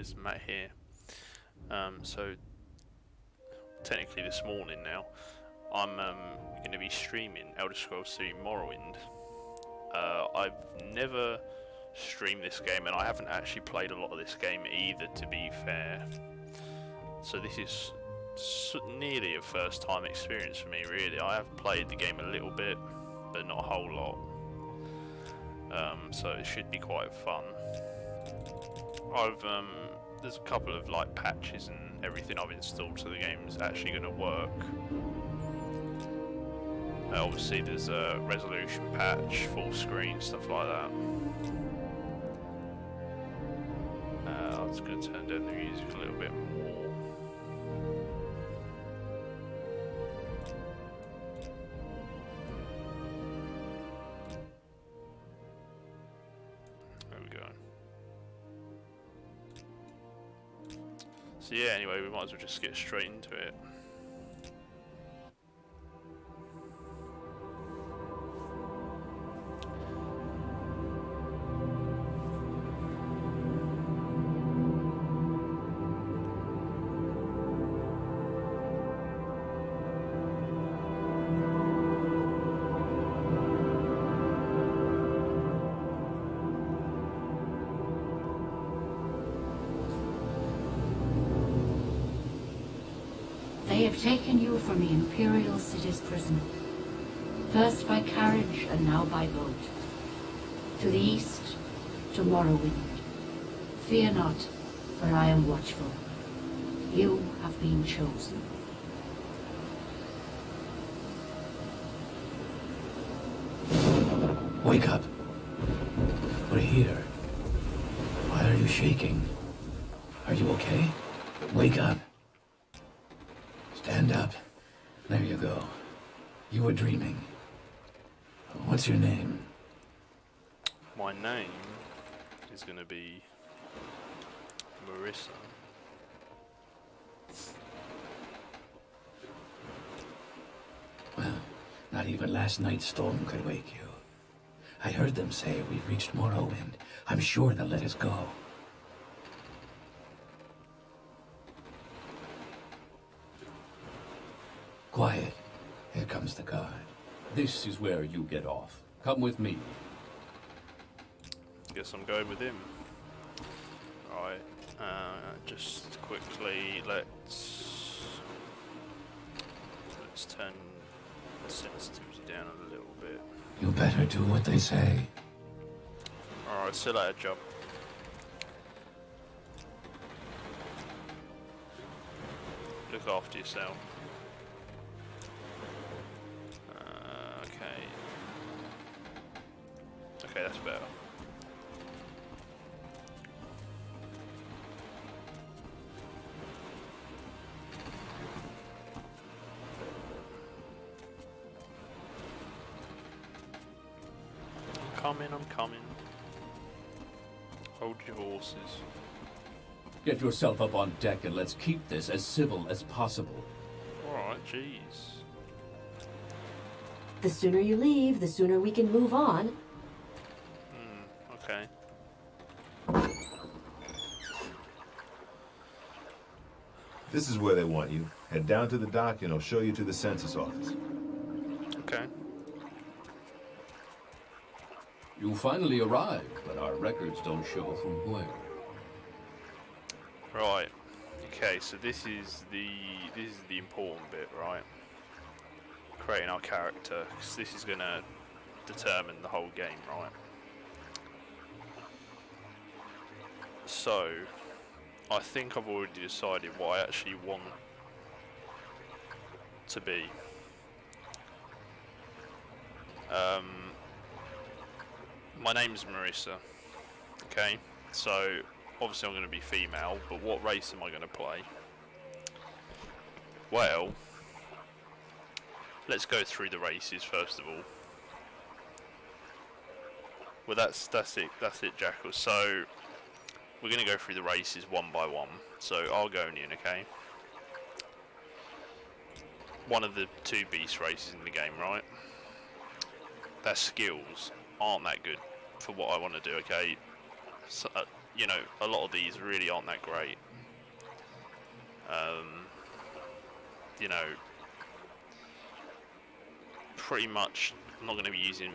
guys, Matt here. So technically this morning now, I'm going to be streaming Elder Scrolls III Morrowind. I've never streamed this game, and I haven't actually played a lot of this game either, to be fair. So this is nearly a first time experience for me, really. I have played the game a little bit, but not a whole lot. So it should be quite fun. There's a couple of like patches and everything I've installed, so the game's actually going to work. Obviously there's a resolution patch, full screen, stuff like that. I'm just going to turn down the music a little bit more. There we go. So yeah, anyway, we might as well just get straight into it. They have taken you from the Imperial City's prison, first by carriage and now by boat. To the east, to Morrowind. Fear not, for I am watchful. You have been chosen. Wake up. We're here. Why are you shaking? Are you okay? Wake up. Stand up. There you go. You were dreaming. What's your name? My name is going to be Marissa. Well, not even last night's storm could wake you. I heard them say we've reached Morrowind. I'm sure they'll let us go. Quiet. Here comes the guard. This is where you get off. Come with me. Guess I'm going with him. Right, just quickly, let's turn the sensitivity down a little bit. You better do what they say. Alright, see you later, job. Look after yourself. Okay, that's better. I'm coming. Hold your horses. Get yourself up on deck and let's keep this as civil as possible. Alright, jeez. The sooner you leave, the sooner we can move on. Okay. This is where they want you. Head down to the dock and I'll show you to the census office. Okay. You finally arrived, but our records don't show from where. Right. Okay, so this is the important bit, right? Creating our character, because this is gonna determine the whole game, right? So, I think I've already decided what I actually want to be. My name's Marissa, okay? So, obviously I'm going to be female, but what race am I going to play? Well, let's go through the races first of all. Well, that's it, Jackal. So, we're going to go through the races one by one. So, Argonian, okay? One of the two beast races in the game, right? Their skills aren't that good for what I want to do, okay? So, you know, a lot of these really aren't that great. You know, pretty much I'm not going to be using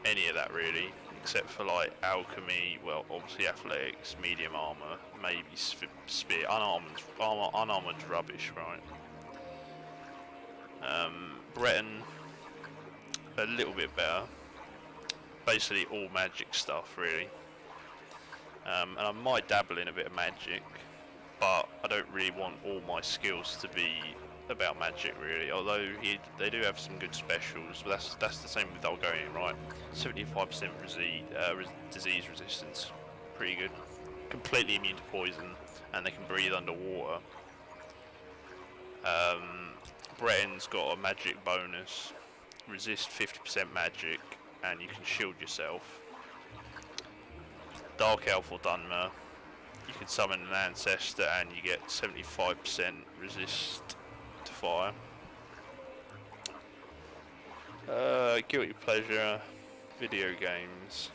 any of that really, except for like alchemy, well obviously athletics, medium armor, maybe spear, unarmored rubbish, right? Breton, a little bit better, basically all magic stuff really. And I might dabble in a bit of magic, but I don't really want all my skills to be about magic really, although they do have some good specials, but that's the same with Algonian, right? 75% disease resistance, pretty good. Completely immune to poison, and they can breathe underwater. Breton's got a magic bonus, resist 50% magic, and you can shield yourself. Dark Elf or Dunmer, you can summon an ancestor and you get 75% resist to fire. Guilty pleasure, video games.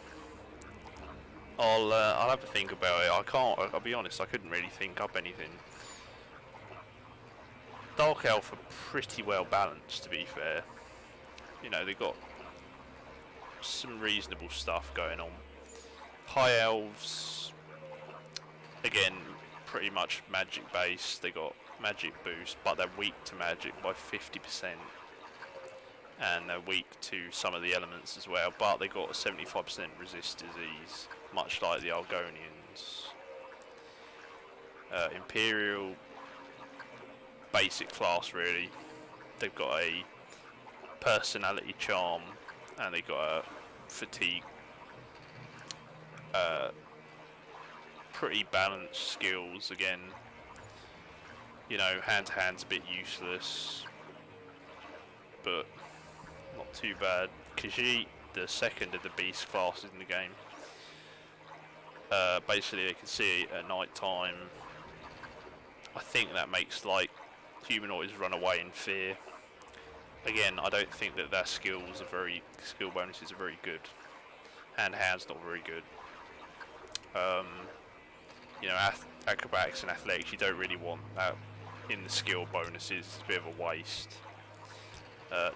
I'll have a think about it. I'll be honest, I couldn't really think up anything. Dark Elf are pretty well balanced, to be fair. You know, they've got some reasonable stuff going on. High Elves, again, pretty much magic based. They got magic boost, but they're weak to magic by 50%. And they're weak to some of the elements as well, but they got a 75% resist disease, much like the Argonians. Imperial, basic class really. They've got a personality charm, and they got a fatigue. Pretty balanced skills again. You know, hand to hand's a bit useless, but not too bad. Khajiit, the second of the beast classes in the game. Basically, they can see at night time. I think that makes like humanoids run away in fear. Again, I don't think that their skill bonuses are very good. Hand to hand's not very good. You know, acrobatics and athletics, you don't really want that in the skill bonuses. It's a bit of a waste.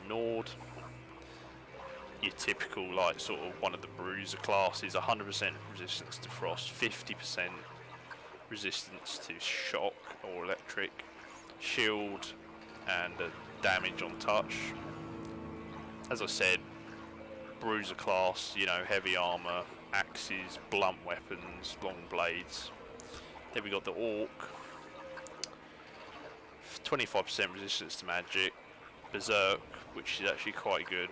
Nord, your typical like sort of one of the bruiser classes, 100% resistance to frost, 50% resistance to shock or electric, shield, and damage on touch. As I said, bruiser class, you know, heavy armor, axes, blunt weapons, long blades. Then we got the Orc, 25% resistance to magic, Berserk, which is actually quite good.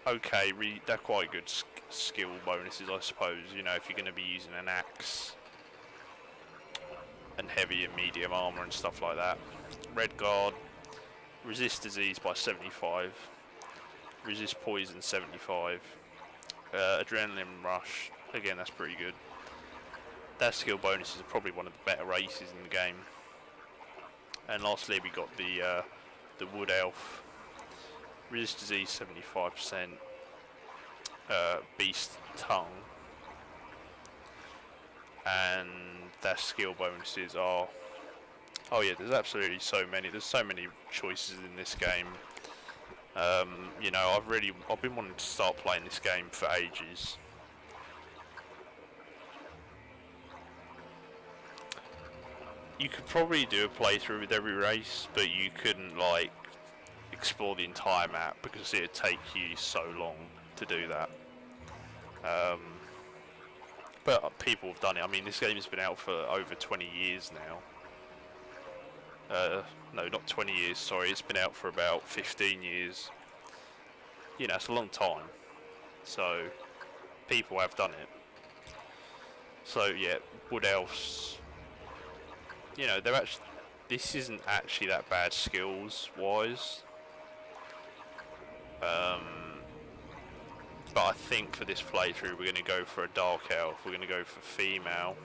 Okay, they're quite good skill bonuses, I suppose. You know, if you're going to be using an axe and heavy and medium armor and stuff like that. Red Guard, resist disease by 75, resist poison 75, adrenaline rush. Again, that's pretty good. Their skill bonuses are probably one of the better races in the game. And lastly, we got the Wood Elf, resist disease 75%, beast tongue, and their skill bonuses are, oh yeah, there's absolutely so many. There's so many choices in this game. You know, I've been wanting to start playing this game for ages. You could probably do a playthrough with every race, but you couldn't like explore the entire map because it would take you so long to do that. But people have done it. I mean, this game has been out for over 20 years now. No, not 20 years, sorry. It's been out for about 15 years. You know, it's a long time. So, people have done it. So, yeah, Wood Elves, you know, they're actually, this isn't actually that bad skills-wise. But I think for this playthrough we're going to go for a Dark Elf, we're going to go for female.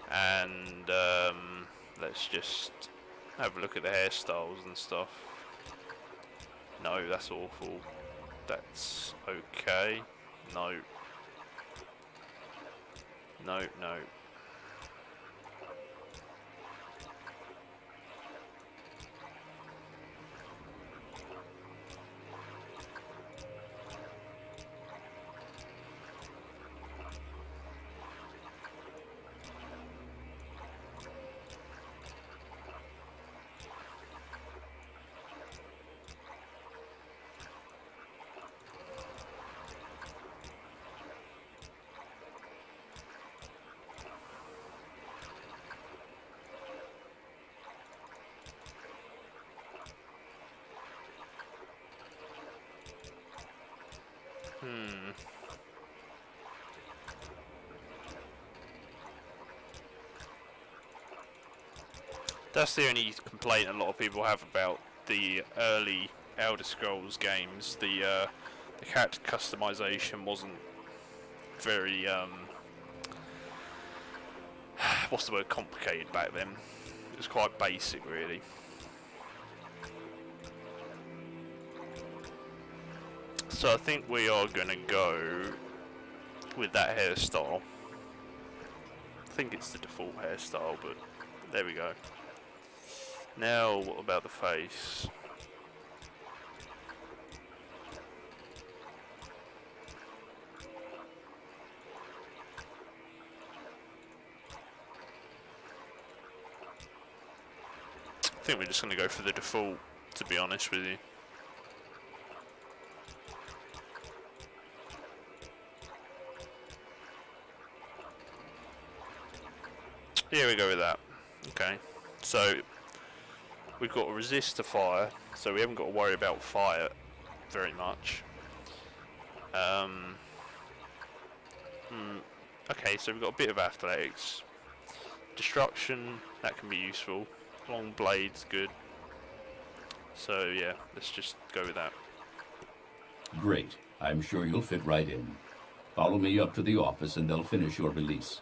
And let's just have a look at the hairstyles and stuff. No, that's awful. That's okay. No. No, no. That's the only complaint a lot of people have about the early Elder Scrolls games. The character customization wasn't very what's the word, complicated back then. It was quite basic, really. So I think we are gonna go with that hairstyle. I think it's the default hairstyle, but there we go. Now, what about the face? I think we're just going to go for the default, to be honest with you. Here we go with that. Okay, so we've got to resist to fire, so we haven't got to worry about fire very much. Okay, so we've got a bit of athletics. Destruction, that can be useful. Long blades, good. So yeah, let's just go with that. Great. I'm sure you'll fit right in. Follow me up to the office and they'll finish your release.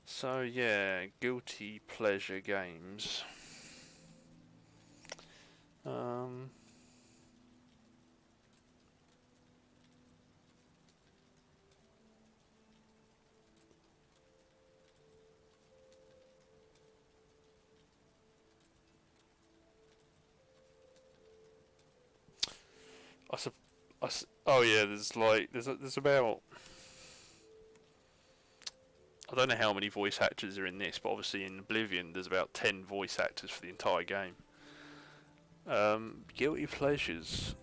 So yeah, guilty pleasure games. Oh yeah, there's about, I don't know how many voice actors are in this, but obviously in Oblivion there's about 10 voice actors for the entire game. Guilty pleasures.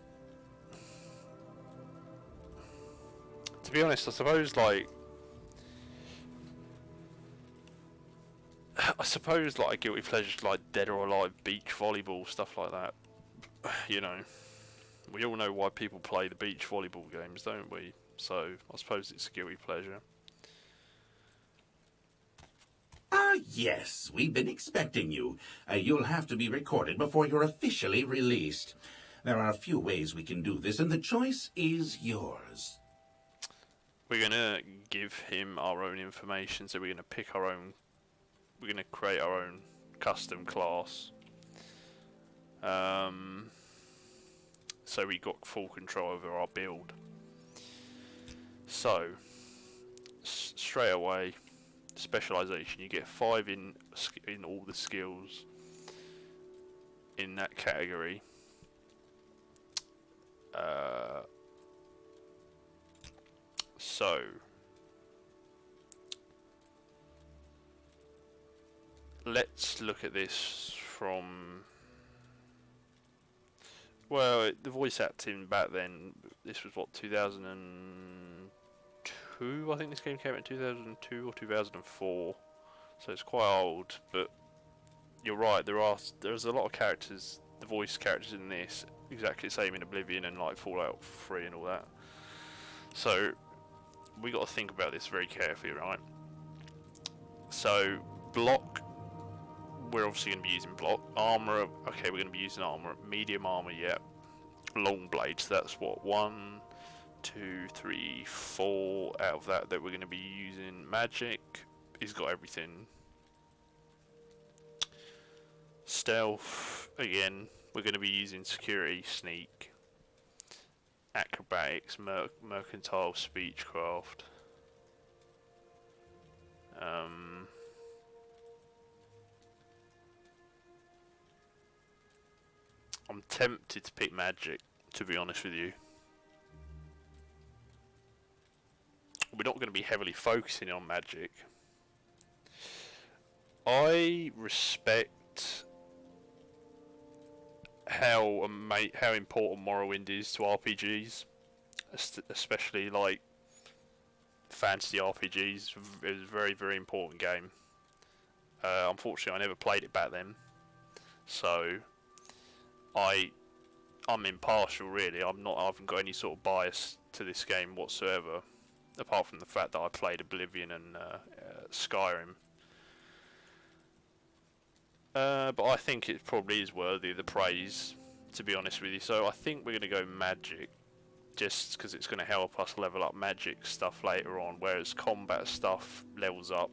To be honest, I suppose a guilty pleasure like Dead or Alive, beach volleyball, stuff like that. You know, we all know why people play the beach volleyball games, don't we? So I suppose it's a guilty pleasure. Ah, yes, we've been expecting you. You'll have to be recorded before you're officially released. There are a few ways we can do this, and the choice is yours. We're gonna give him our own information, so we're gonna pick our own. We're gonna create our own custom class. So we got full control over our build. So straight away, specialization. You get 5 in all the skills in that category. So let's look at this from, well, the voice acting back then, this was what, 2002? I think this game came out in 2002 or 2004, so it's quite old. But you're right, there's a lot of characters, the voice characters in this, exactly the same in Oblivion and like Fallout 3 and all that. So we got to think about this very carefully, right? So block, we're obviously going to be using block. Armor, okay, we're going to be using armor. Medium armor, yeah. Long blades, that's what, 1, 2, 3, 4 out of that we're going to be using magic. He's got everything. Stealth, again, we're going to be using security, sneak, acrobatics, mercantile, speechcraft. I'm tempted to pick magic, to be honest with you. We're not going to be heavily focusing on magic. I respect how important Morrowind is to RPGs, especially like fantasy RPGs. It's a very, very important game. Unfortunately, I never played it back then, so I'm impartial really. I haven't got any sort of bias to this game whatsoever, apart from the fact that I played Oblivion and Skyrim. But I think it probably is worthy of the praise, to be honest with you. So I think we're going to go magic, just because it's going to help us level up magic stuff later on, whereas combat stuff levels up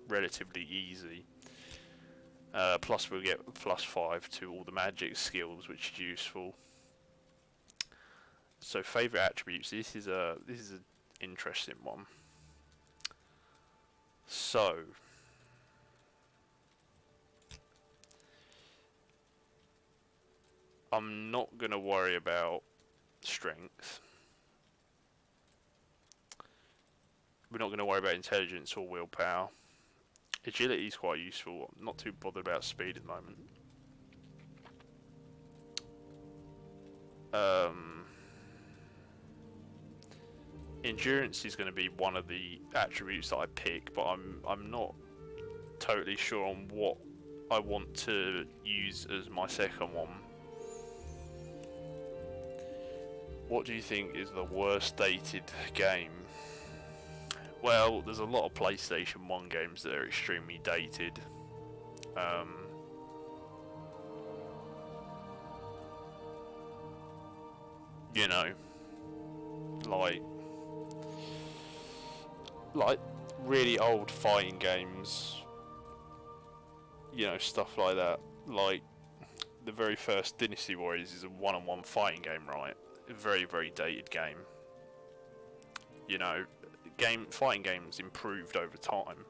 relatively easy. Plus we'll get +5 to all the magic skills, which is useful. So favourite attributes. This is an interesting one. So I'm not going to worry about strength. We're not going to worry about intelligence or willpower. Agility is quite useful. I'm not too bothered about speed at the moment. Endurance is going to be one of the attributes that I pick, but I'm not totally sure on what I want to use as my second one. What do you think is the worst dated game? Well, there's a lot of PlayStation 1 games that are extremely dated. You know, like really old fighting games. You know, stuff like that. Like the very first Dynasty Warriors is a one-on-one fighting game, right? A very, very dated game. You know, fighting games improved over time.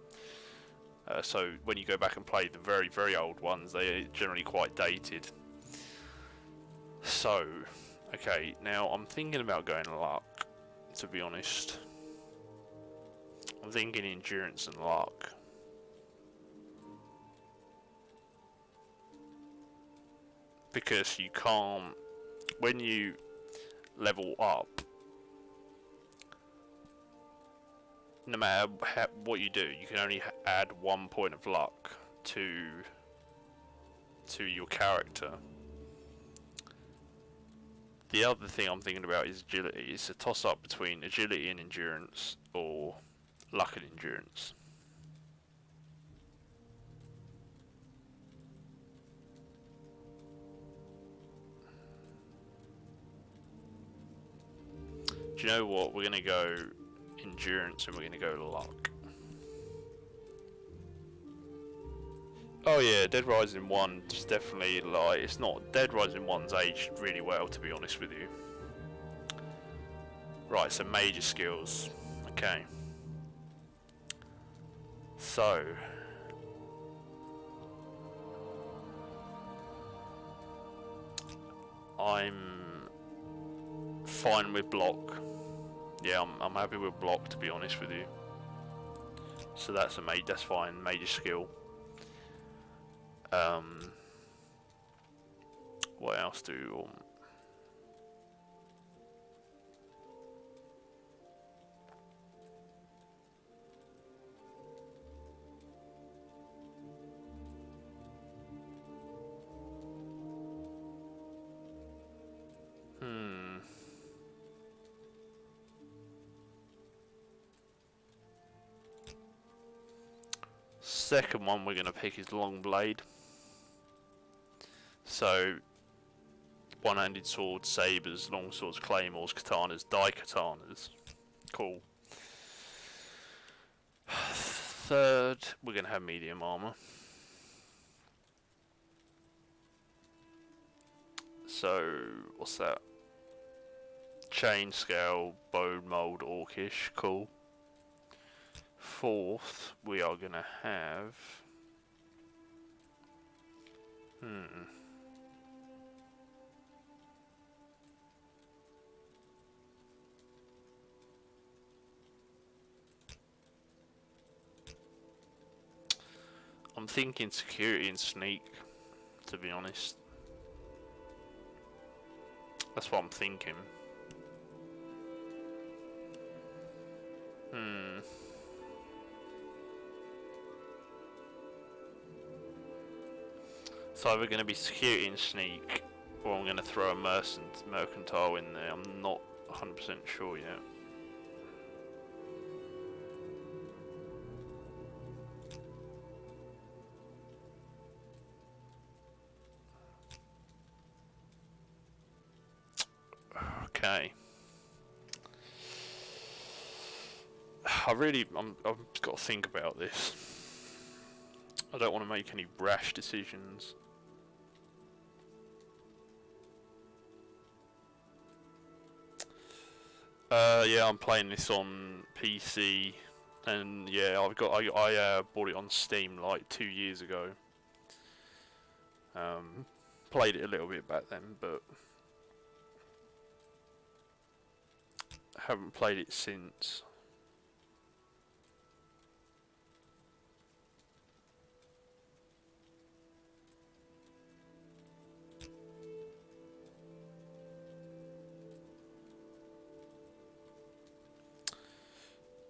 So when you go back and play the very, very old ones, they are generally quite dated. So, okay, now I'm thinking about going luck, to be honest. I'm thinking endurance and luck. Because you can't, when you level up, no matter what you do, you can only add 1 point of luck to your character. The other thing I'm thinking about is agility. It's a toss-up between agility and endurance, or luck and endurance. Do you know what? We're going to go endurance and we're going to go luck. Oh yeah, Dead Rising 1 is definitely, like, it's not, Dead Rising 1's aged really well, to be honest with you. Right, so major skills. Okay. So. I'm fine with block. Yeah, I'm happy with block, to be honest with you. So that's fine, major skill. What else do you want? Second one we're going to pick is long blade. So one-handed swords, sabers, longswords, claymores, katanas, daikatanas. Cool. Third, we're going to have medium armor. So, what's that? Chain scale, bone mold, orcish. Cool. Fourth, we are going to have... I'm thinking security and sneak, to be honest. That's what I'm thinking. It's either going to be security and sneak, or I'm going to throw a mercantile in there. I'm not 100% sure yet. Okay. I've got to think about this. I don't want to make any rash decisions. Yeah, I'm playing this on PC, and yeah, I bought it on Steam like 2 years ago. Played it a little bit back then, but haven't played it since.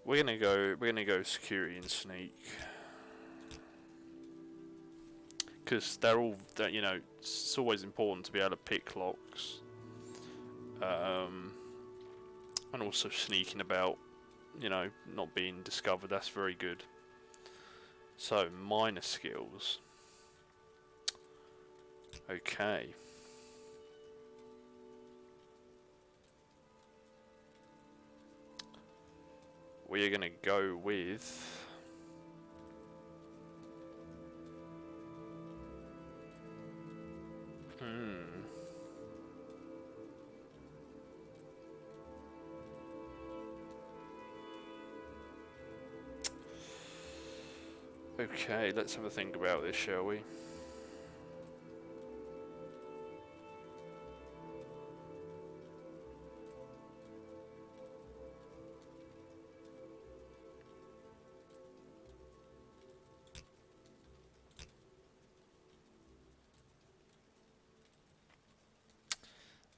We're gonna go security and sneak, because you know, it's always important to be able to pick locks, and also sneaking about, you know, not being discovered. That's very good. So minor skills. Okay. We are gonna go with okay, let's have a think about this, shall we?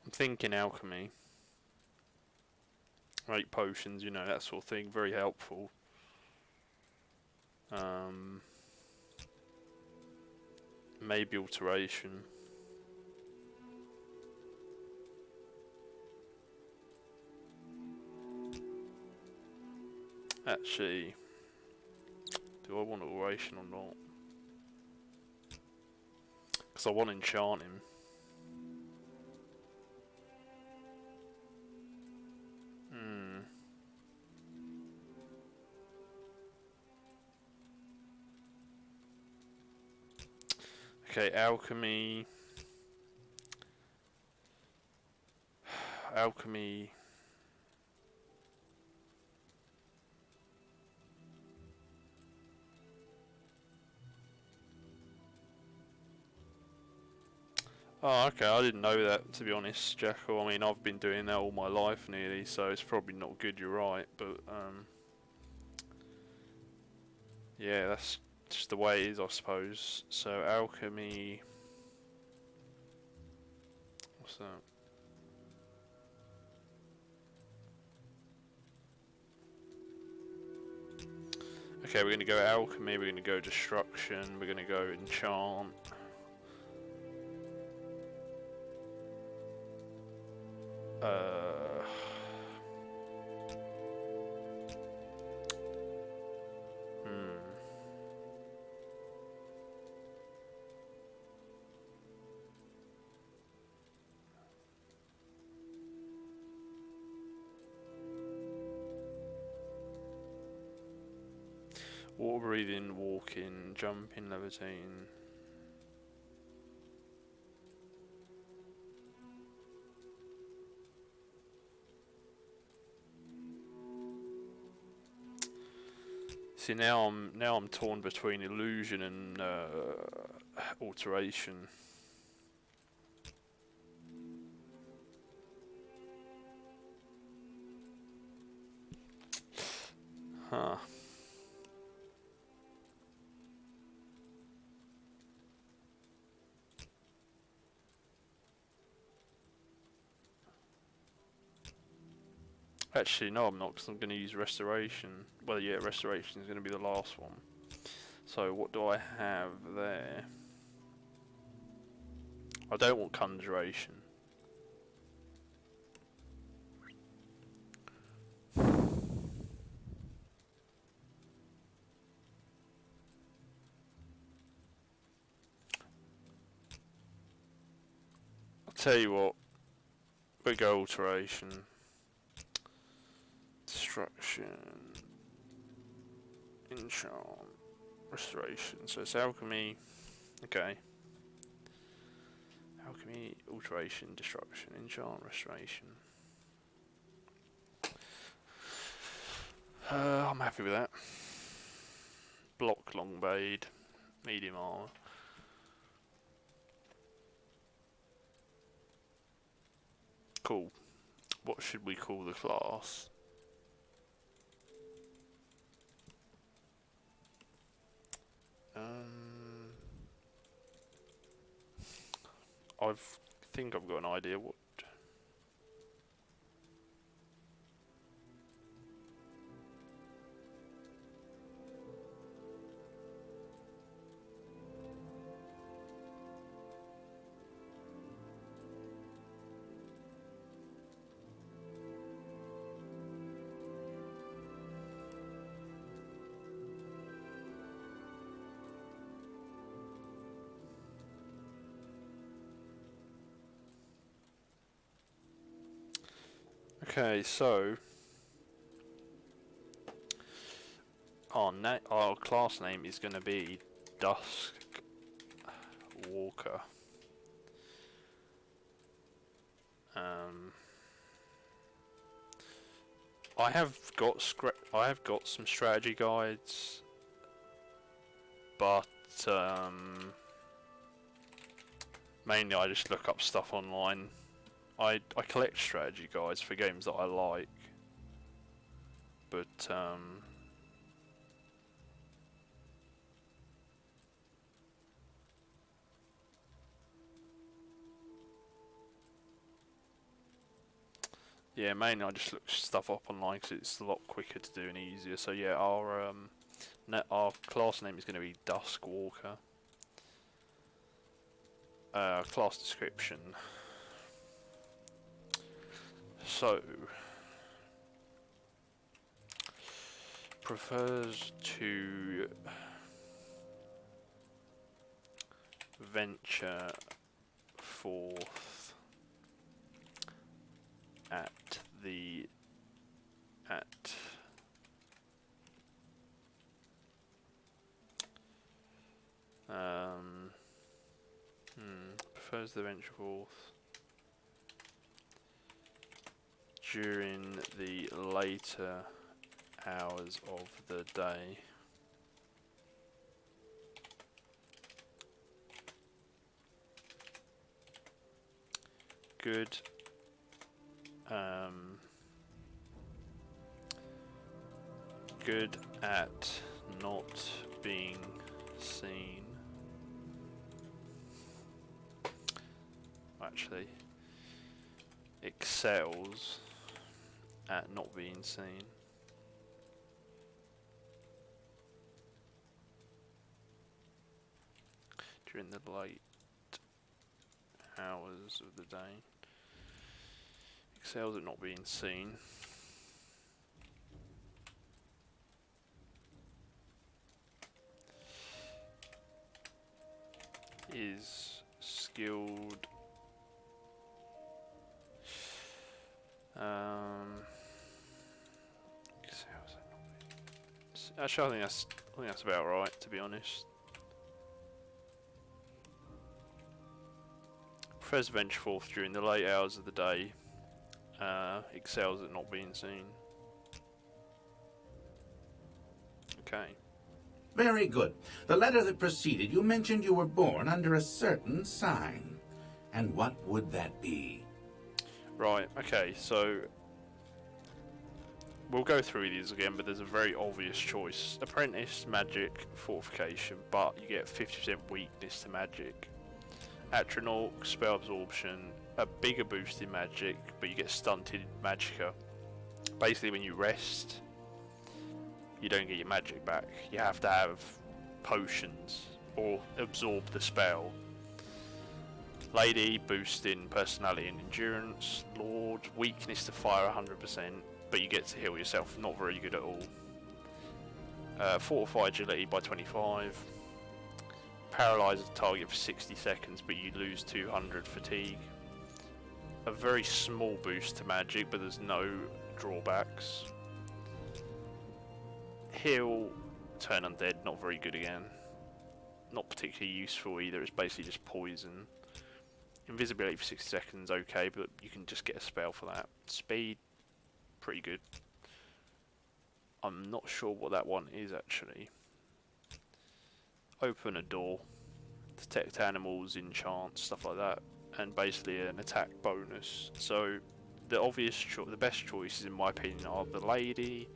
I'm thinking alchemy. Make potions, you know, that sort of thing. Very helpful. Maybe alteration. Actually, do I want alteration or not? Because I want enchanting. Okay, alchemy. Alchemy. Oh, okay, I didn't know that, to be honest, Jackal. I mean, I've been doing that all my life nearly, so it's probably not good, you're right, but, yeah, that's just the way it is, I suppose. So, alchemy... What's that? Okay, we're going to go alchemy, we're going to go destruction, we're going to go enchant. Water breathing, walking, jumping, levitating. See, now I'm torn between illusion and alteration. Huh. Actually, no, I'm not, because I'm going to use restoration. Well, yeah, restoration is going to be the last one. So, what do I have there? I don't want conjuration. I'll tell you what, we go alteration. Destruction. Enchant. Restoration. So it's alchemy. Okay. Alchemy, alteration, destruction, enchant, restoration. I'm happy with that. Block, long blade, medium armor. Cool. What should we call the class? I think I've got an idea. What? Okay, so our class name is going to be Dusk Walker. I have got some strategy guides, but mainly I just look up stuff online. I collect strategy guides for games that I like, but yeah, mainly I just look stuff up online because it's a lot quicker to do and easier. So yeah, our class name is going to be Dusk Walker. Class description. So, prefers to venture forth at prefers to venture forth during the later hours of the day. Good. Good at not being seen. Actually, excels at not being seen. During the late hours of the day. Excels at not being seen. Is skilled excels at not being Actually, I think that's about right, to be honest. Prefers to venture forth during the late hours of the day. Excels at not being seen. Okay. Very good. The letter that preceded you mentioned you were born under a certain sign. And what would that be? Right, okay, so we'll go through these again, but there's a very obvious choice. Apprentice, magic, fortification, but you get 50% weakness to magic. Atronach, spell absorption, a bigger boost in magic, but you get stunted magicka. Basically, when you rest, you don't get your magic back. You have to have potions or absorb the spell. Lady, boost in personality and endurance. Lord, weakness to fire 100%, but you get to heal yourself. Not very good at all. Fortify agility by 25. Paralyze a target for 60 seconds, but you lose 200 fatigue. A very small boost to magic, but there's no drawbacks. Heal, turn undead, not very good again. Not particularly useful either, it's basically just poison. Invisibility for 60 seconds, okay, but you can just get a spell for that. Speed, pretty good. I'm not sure what that one is actually. Open a door, detect animals, enchant, stuff like that, and basically an attack bonus. So the obvious the best choices in my opinion are the lady,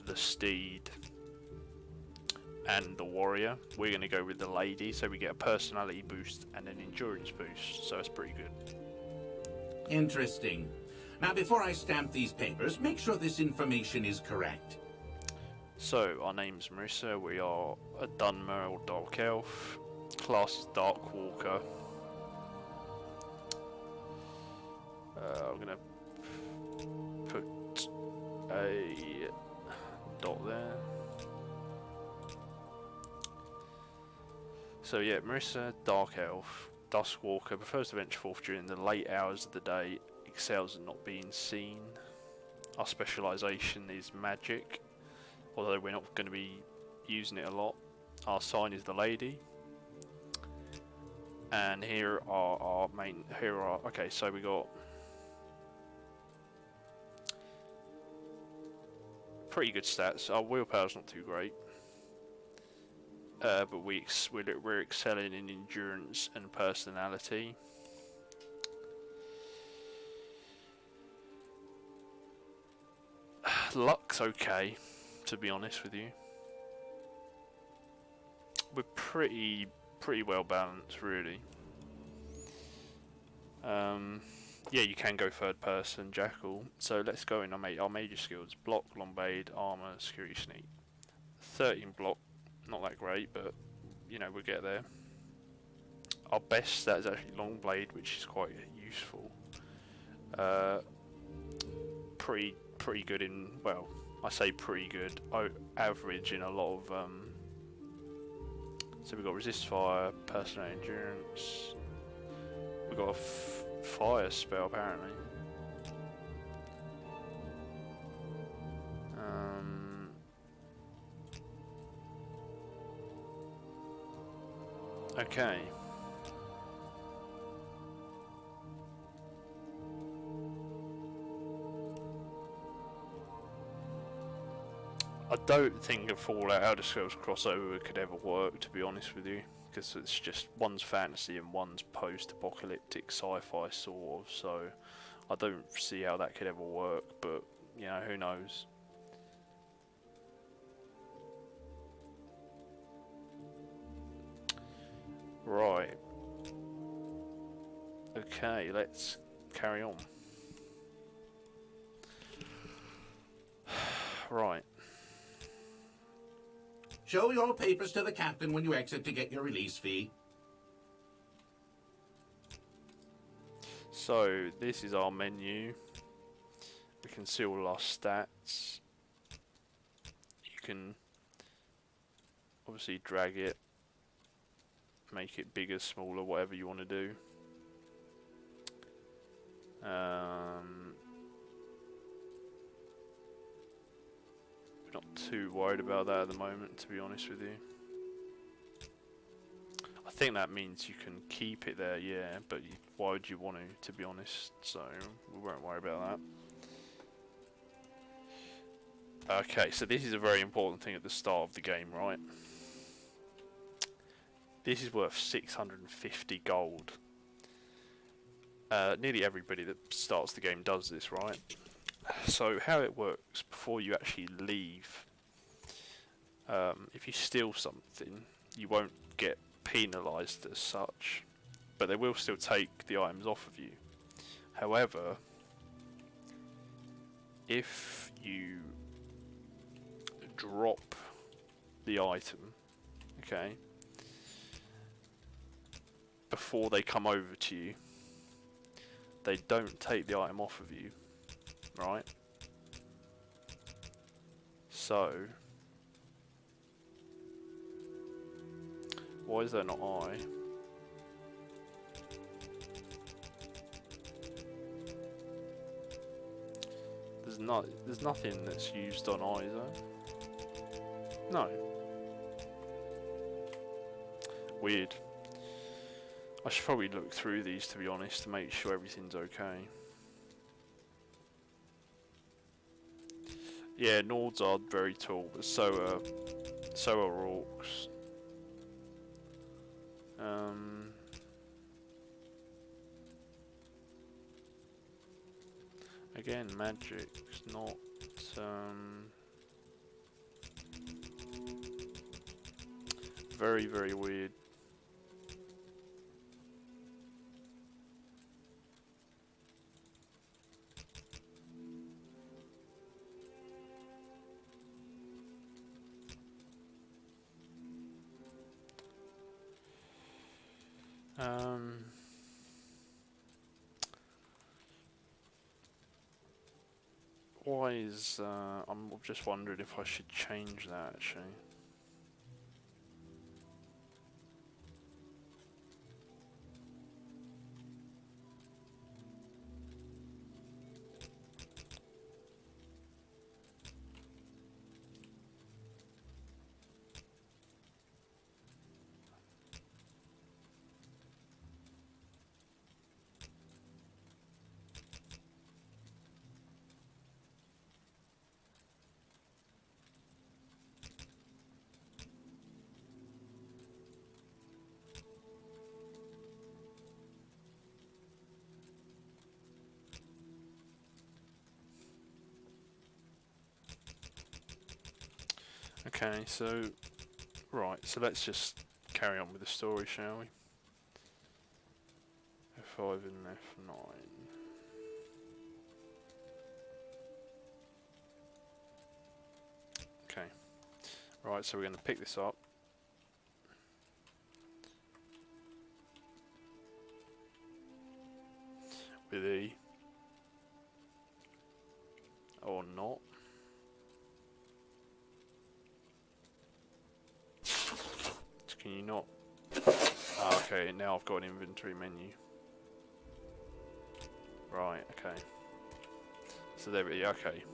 the steed, and the warrior. We're going to go with the lady, so we get a personality boost and an endurance boost, so it's pretty good. Interesting. Now, before I stamp these papers, make sure this information is correct. So, our name's Marissa, we are a Dunmerle Dark Elf, class is Dark Walker. I'm going to put a dot there. So yeah, Marissa, Dark Elf, Dusk Walker, prefers to venture forth during the late hours of the day, excels at not being seen. Our specialisation is magic, although we're not going to be using it a lot. Our sign is the lady. And here are our okay, so we got pretty good stats. Our willpower's not too great. But we're excelling in endurance and personality. Luck's okay, to be honest with you. We're pretty well balanced, really. Yeah, you can go third person, Jackal. So let's go in our major skills: block, long blade, armor, security, sneak. 13 block. Not that great, but you know, we'll get there. Our best stat is actually long blade, which is quite useful. Pretty good in, well, I say pretty good, average in a lot of so we've got resist fire, personal endurance, we've got a fire spell apparently. Okay. I don't think a Fallout Elder Scrolls crossover could ever work, to be honest with you, because it's just one's fantasy and one's post-apocalyptic sci-fi sort of, so I don't see how that could ever work, but you know, who knows. Right. Okay, let's carry on. Right. Show your papers to the captain when you exit to get your release fee. So, this is our menu. We can see all our stats. You can obviously drag it, make it bigger, smaller, whatever you want to do. not too worried about that at the moment, to be honest with you. I think that means you can keep it there, yeah, but why would you want to be honest? So we won't worry about that. Okay, so this is a very important thing at the start of the game, right? This is worth 650 gold. Nearly everybody that starts the game does this, right? So how it works before you actually leave, if you steal something, you won't get penalised as such, but they will still take the items off of you. However, if you drop the item, okay, before they come over to you, they don't take the item off of you, right? So why is there not I? There's nothing that's used on I, is there? No. Weird. I should probably look through these, to be honest, to make sure everything's okay. Yeah, Nords are very tall, but so are Orcs. Again, magic's not very, very weird. Why is I'm just wondering if I should change that actually. Okay, so right, so let's just carry on with the story, shall we? F5 and F9. Okay, right, so we're going to pick this up. With E. Or not. Can you not? Oh, okay, now I've got an inventory menu. Right, okay. So there we go, okay.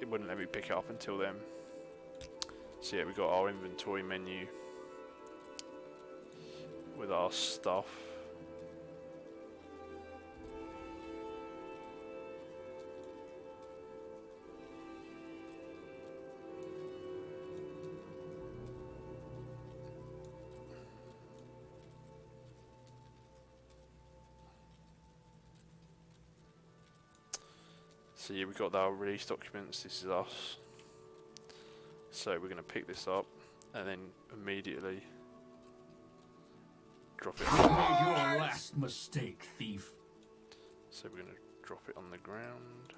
It wouldn't let me pick it up until then. So yeah, we've got our inventory menu with our stuff. So yeah, we've got our release documents, this is us. So we're going to pick this up and then immediately drop it. You made your last mistake, thief. So we're going to drop it on the ground.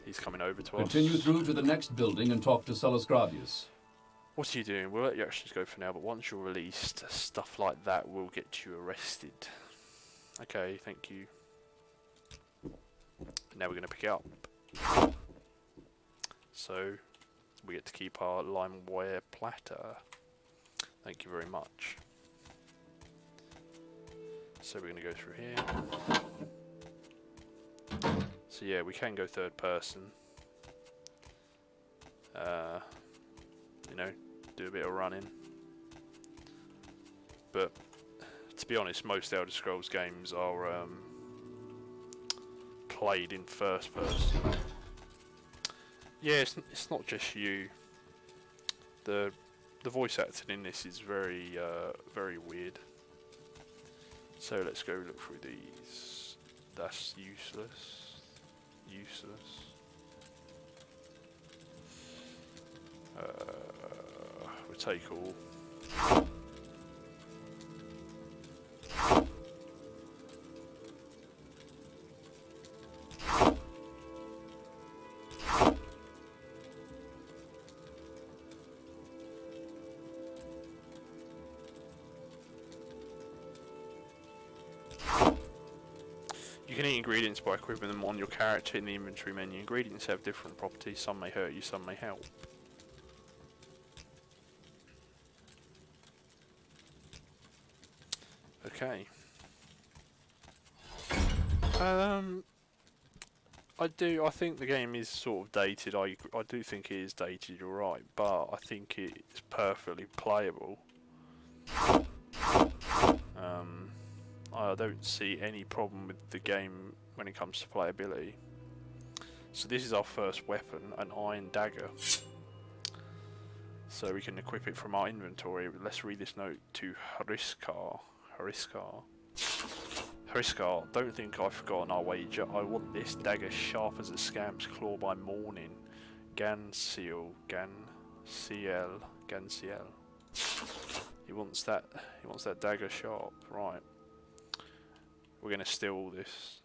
He's coming over to us. Continue through to the next building and talk to Salasgravius. What are you doing? We'll let you actually go for now, but once you're released, stuff like that will get you arrested. Okay, thank you. Now we're going to pick it up. So, we get to keep our limeware platter. Thank you very much. So we're going to go through here. So yeah, we can go third person. you know, do a bit of running. But to be honest, most Elder Scrolls games are played in first person. Yeah, it's not just you. The voice acting in this is very very weird. So let's go look through these. That's useless. Useless. We'll take all. You can eat ingredients by equipping them on your character in the inventory menu. Ingredients have different properties. Some may hurt you, some may help. Okay. I think the game is sort of dated. I do think it is dated, you're right, but I think it's perfectly playable. I don't see any problem with the game when it comes to playability. So this is our first weapon, an iron dagger. So we can equip it from our inventory. Let's read this note to Hariskar. Hariskar, don't think I've forgotten our wager. I want this dagger sharp as a scamp's claw by morning. Gansiel. He wants that dagger sharp, right. We're gonna steal all this.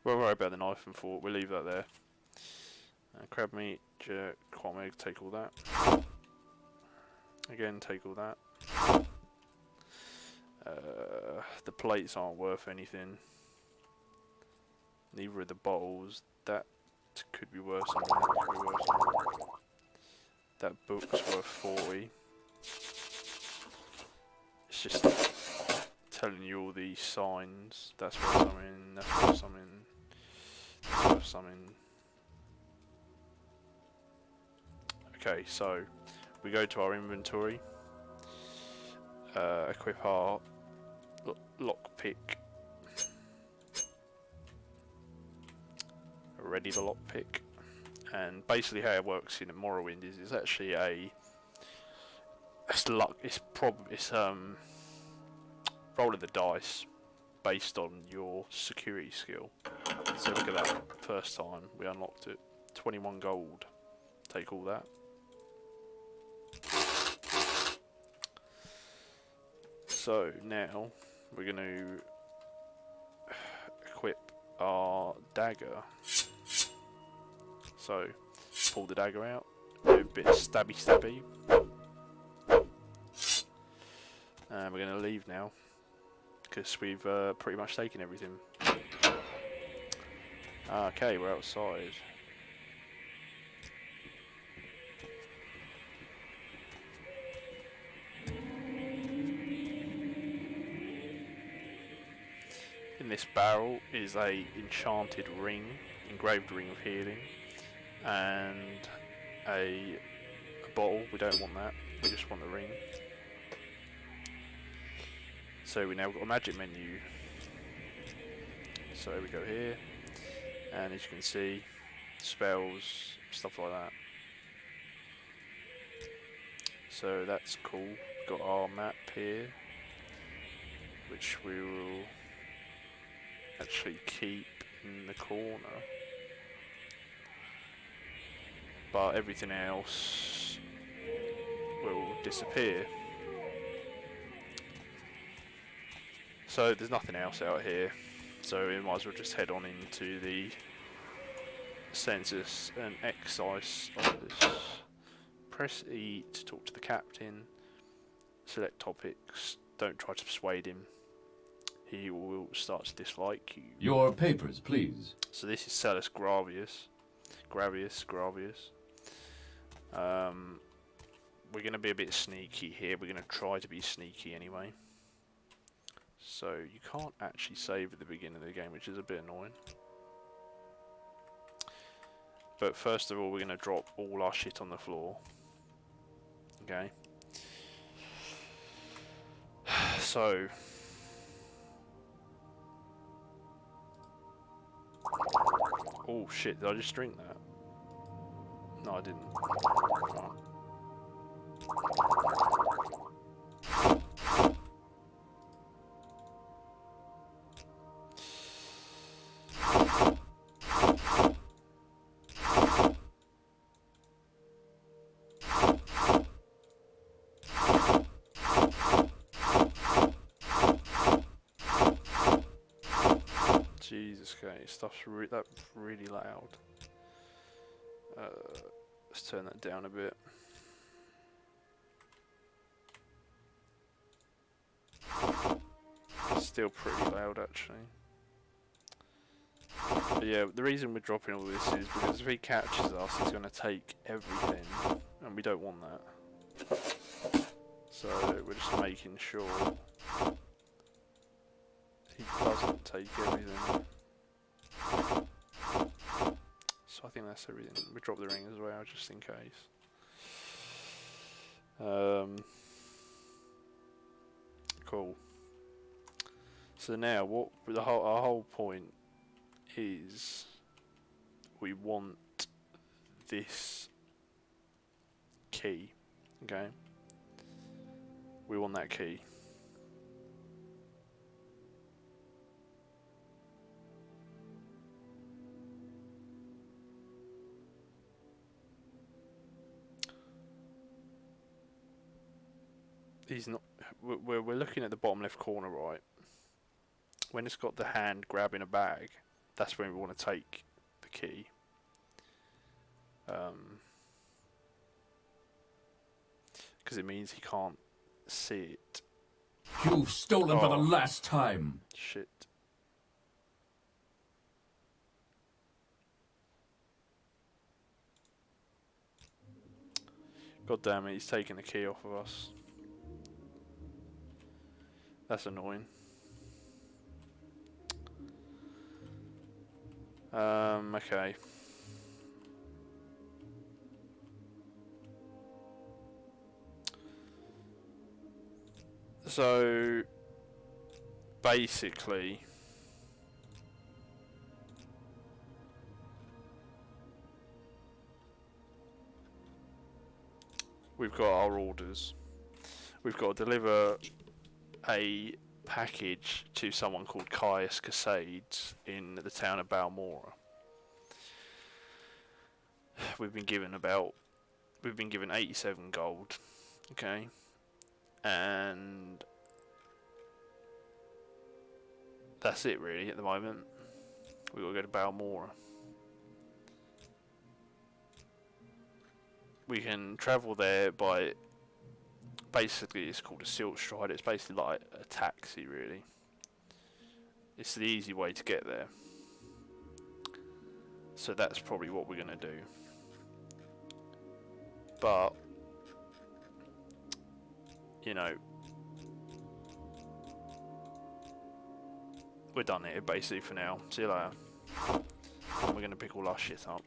We'll worry about the knife and fork, we'll leave that there. Crab meat, jerk, quam egg, take all that. Again, take all that. The plates aren't worth anything. Neither are the bottles. That could be worth something. That book's worth 40. It's just telling you all these signs. That's worth something. That's worth something. That's worth something. Okay, so we go to our inventory. Equip our lockpick. Ready the lockpick, and basically how it works in Morrowind is it's actually it's rolling the dice based on your security skill. So look at that, first time we unlocked it, 21 gold. Take all that. So now we're going to equip our dagger. So pull the dagger out, do a bit of stabby. And we're going to leave now because we've pretty much taken everything. Okay, we're outside. In this barrel is a enchanted ring, engraved ring of healing, and a bottle. We don't want that, we just want the ring. So we now got a magic menu. So we go here, and as you can see, spells, stuff like that. So that's cool. We've got our map here, which we will actually keep in the corner, but everything else will disappear. So there's nothing else out here, so we might as well just head on into the census and excise office. Press E to talk to the captain. Select topics. Don't try to persuade him. he will start to dislike you. Your papers, please. So this is Salus Gravius. Gravius. We're going to be a bit sneaky here. We're going to try to be sneaky anyway. So you can't actually save at the beginning of the game, which is a bit annoying. But first of all, we're going to drop all our shit on the floor. Okay. So... oh shit, did I just drink that? No, I didn't. Right. Jesus, okay, stuff's that's really loud. Let's turn that down a bit. Still pretty loud, actually. But yeah, the reason we're dropping all this is because if he catches us, he's going to take everything, and we don't want that. So we're just making sure he doesn't take everything. So I think that's everything. We drop the ring as well, just in case. Cool. So now, what our whole point is, we want this key. Okay. We want that key. He's not. We're looking at the bottom left corner, right? When it's got the hand grabbing a bag, that's when we want to take the key. Because it means he can't see it. You've stolen for the last time. Shit. God damn it, he's taking the key off of us. That's annoying. Okay. So basically we've got our orders. We've got to deliver a package to someone called Caius Casades in the town of Balmora. We've been given 87 gold, okay, and that's it really at the moment. We've got to go to Balmora. We can travel there by, basically it's called a silt stride. It's basically like a taxi really. It's the easy way to get there. So that's probably what we're going to do. But, you know, we're done here basically for now. See you later. And we're going to pick all our shit up.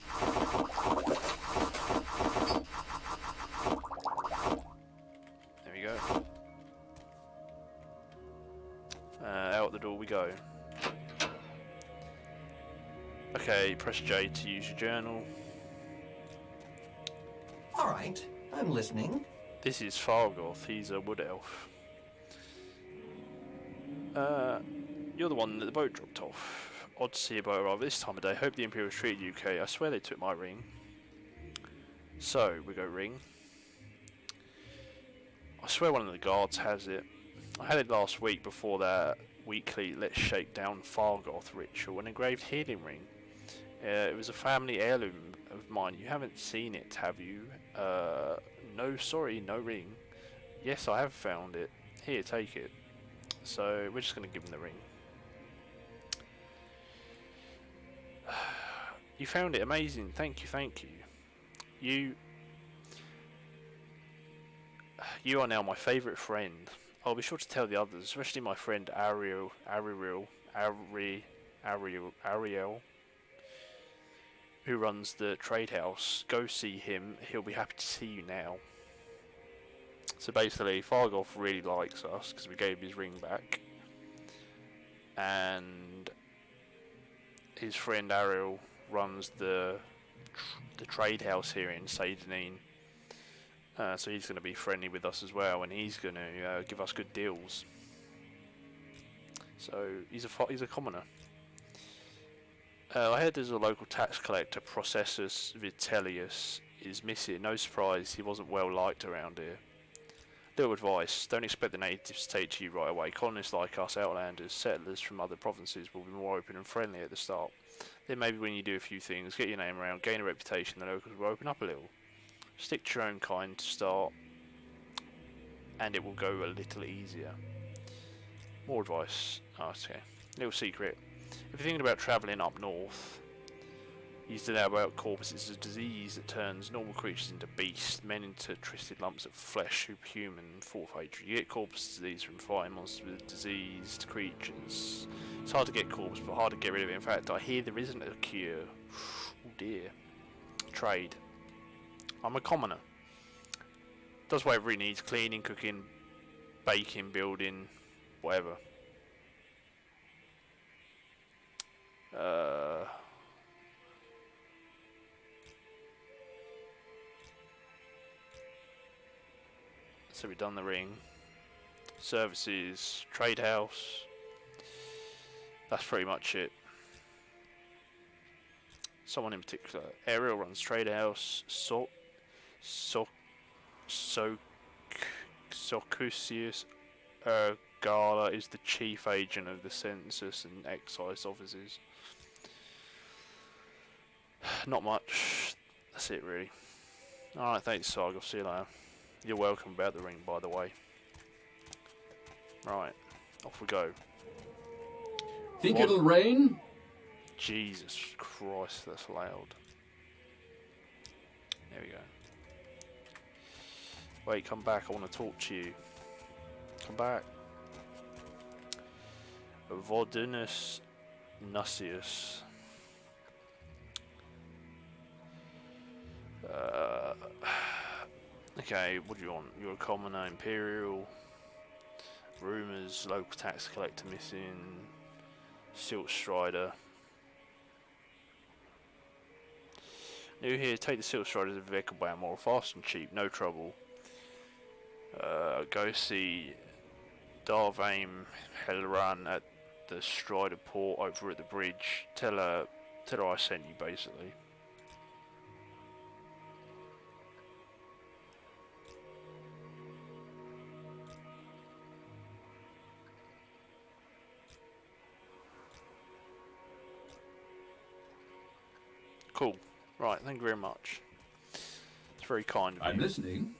There we go. Out the door we go. Okay, press J to use your journal. Alright, I'm listening. This is Fargoth, he's a wood elf. You're the one that the boat dropped off. Odd to see a boat arrive this time of day. Hope the Imperials treated you okay. I swear they took my ring. So, we go ring. I swear one of the guards has it. I had it last week before that weekly Let's Shake Down Fargoth ritual, an engraved healing ring. It was a family heirloom of mine. You haven't seen it, have you? No, sorry, no ring. Yes, I have found it. Here, take it. So we're just going to give him the ring. You found it, amazing. Thank you, thank you. You are now my favourite friend. I'll be sure to tell the others, especially my friend Ariel, who runs the trade house. Go see him. He'll be happy to see you now. So basically, Fargoth really likes us because we gave his ring back, and his friend Ariel runs the trade house here in Sadanin. So he's going to be friendly with us as well, and he's going to give us good deals. So he's a commoner. I heard there's a local tax collector, Processus Vitellius, is missing. No surprise, he wasn't well liked around here. Little advice, don't expect the natives to take to you right away. Colonists like us, outlanders, settlers from other provinces will be more open and friendly at the start. Then maybe when you do a few things, get your name around, gain a reputation, the locals will open up a little. Stick to your own kind to start, and it will go a little easier. More advice. Oh, okay. Little secret. If you're thinking about travelling up north, you used to know about corpus. It's a disease that turns normal creatures into beasts, men into twisted lumps of flesh, superhuman, full of hatred. You get corpus disease from fighting monsters with diseased creatures. It's hard to get corpus, but hard to get rid of it. In fact, I hear there isn't a cure. Oh dear. Trade. I'm a commoner. Does whatever he needs: cleaning, cooking, baking, building, whatever. So we've done the ring. Services, trade house. That's pretty much it. Someone in particular. Ariel runs trade house. Socusius Gala is the chief agent of the census and excise offices. Not much. That's it, really. Alright, thanks, Sarg. I'll see you later. You're welcome about the ring, by the way. Right, off we go. Think it'll rain? Jesus Christ, that's loud. There we go. Wait, come back. I want to talk to you. Come back. Vodunus Nussius. Okay, what do you want? You're a commoner, imperial. Rumours, local tax collector missing. Silt Strider. New here, take the Silt Strider as a vehicle by more fast and cheap, no trouble. Go see Darvaim Helran at the Strider port over at the bridge. Tell her I sent you, basically. Cool. Right, thank you very much. It's very kind of you. I'm listening.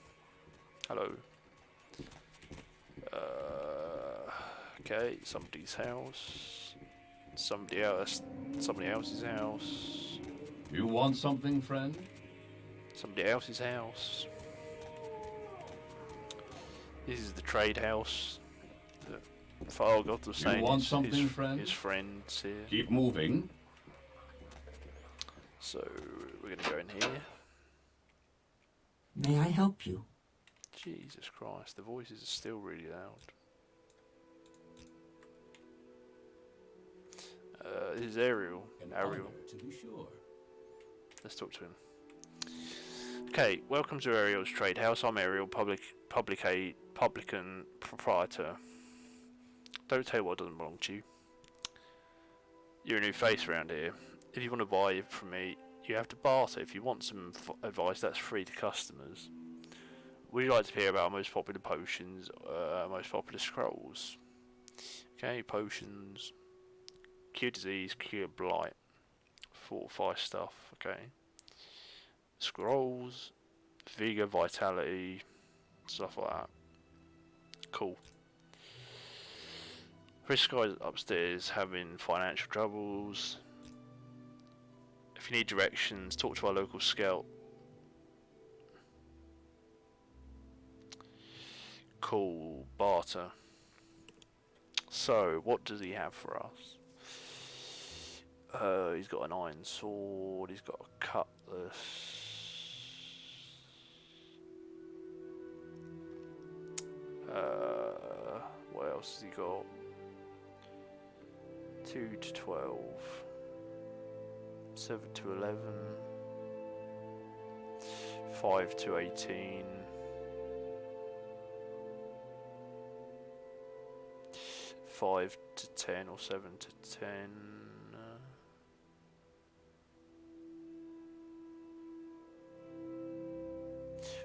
Hello. Okay, somebody's house. Somebody else's house. You want something, friend? Somebody else's house. This is the trade house. The Fargoth was saying You want something, friend? His friends here. Keep moving. So we're gonna go in here. May I help you? Jesus Christ, the voices are still really loud. This is Ariel. Ariel. To be sure. Let's talk to him. Okay, welcome to Ariel's Trade House. I'm Ariel, publican proprietor. Don't tell what doesn't belong to you. You're a new face around here. If you want to buy it from me, you have to barter. If you want some advice, that's free to customers. Would you like to hear about our most popular potions, most popular scrolls? Okay, potions. Cure disease, cure blight. Fortify stuff, okay. Scrolls, vigor, vitality, stuff like that. Cool. This guy's upstairs having financial troubles. If you need directions, talk to our local scout. Cool, barter. So, what does he have for us? He's got an iron sword, he's got a cutlass. What else has he got? 2 to 12. 7 to 11. 5 to 18. 5 to 10 or 7 to 10.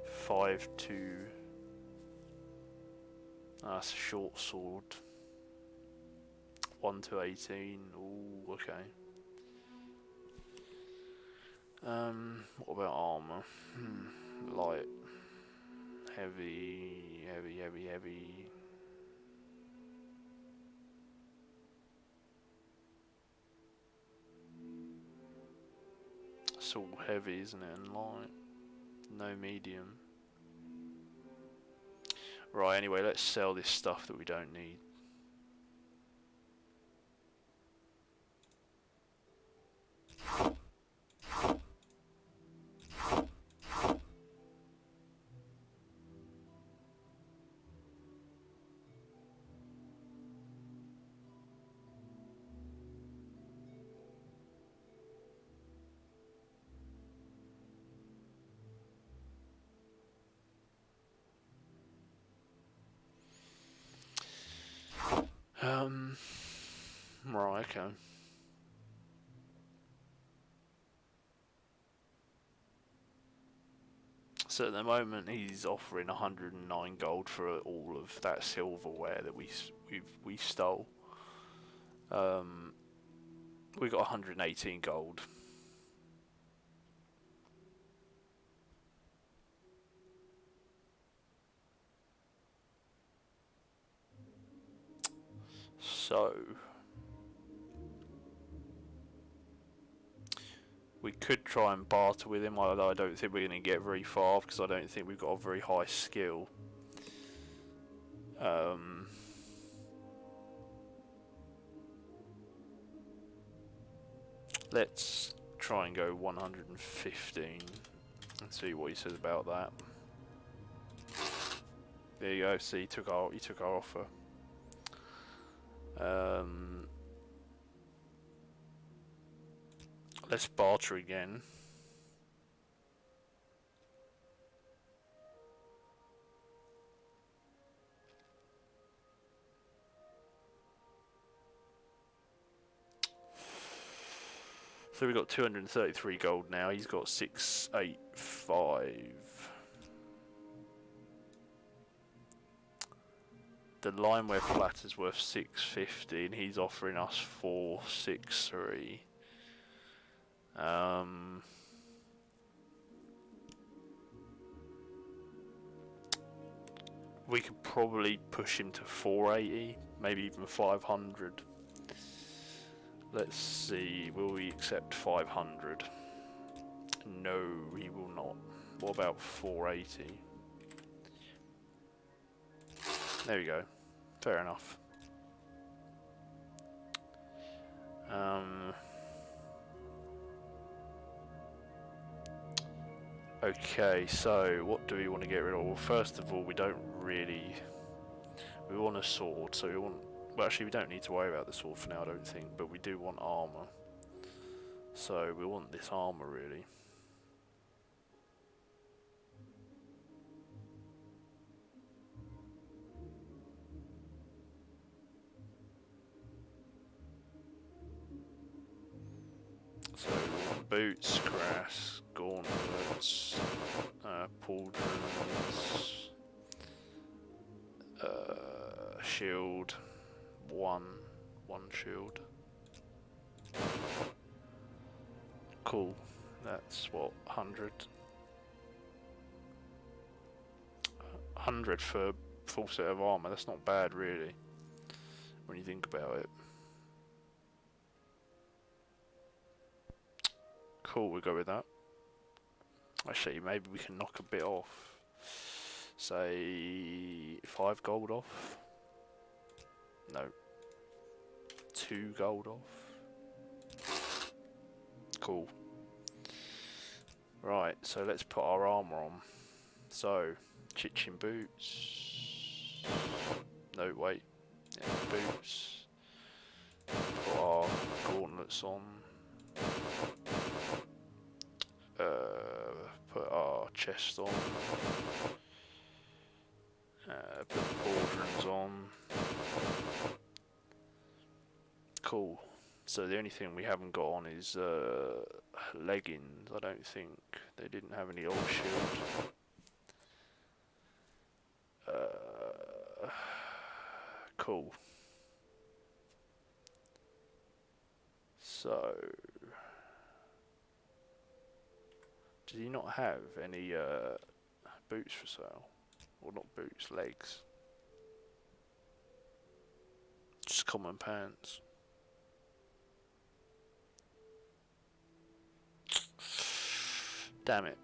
5 to... that's a short sword. 1 to 18. Ooh, okay. What about armor? Light. Heavy. It's all heavy, isn't it? And light. No medium. Right, anyway, let's sell this stuff that we don't need. Right, okay. So at the moment he's offering 109 gold for all of that silverware that we stole. We got 118 gold. So we could try and barter with him, although I don't think we're going to get very far because I don't think we've got a very high skill. Let's try and go 115 and see what he says about that. There you go. See, he took our offer. Let's barter again. So we've got 233 gold now. He's got 685. The lineware platter's worth 650 and he's offering us 463. We could probably push him to 480, maybe even 500. Let's see, will we accept 500? No, he will not. What about 480? There we go. Fair enough. Okay, so what do we want to get rid of? Well, first of all, we don't really... We want a sword, so we want... Well, actually, we don't need to worry about the sword for now, I don't think, but we do want armor. So, we want this armor, really. So, boots, grass, gauntlets, pauldrons, shield, one shield. Cool, that's what, 100? 100 for full set of armor, that's not bad really. when you think about it. Cool, we'll go with that. Actually, maybe we can knock a bit off. Say 5 gold off. No. 2 gold off. Cool. Right, so let's put our armor on. So, Chichin boots. No, wait. Yeah, boots. Put our gauntlets on. Put our chest on. Put the pauldrons on. Cool. So the only thing we haven't got on is leggings. I don't think they didn't have any old shield. Cool. So, does he not have any boots for sale? Or not boots, legs. Just common pants. Damn it.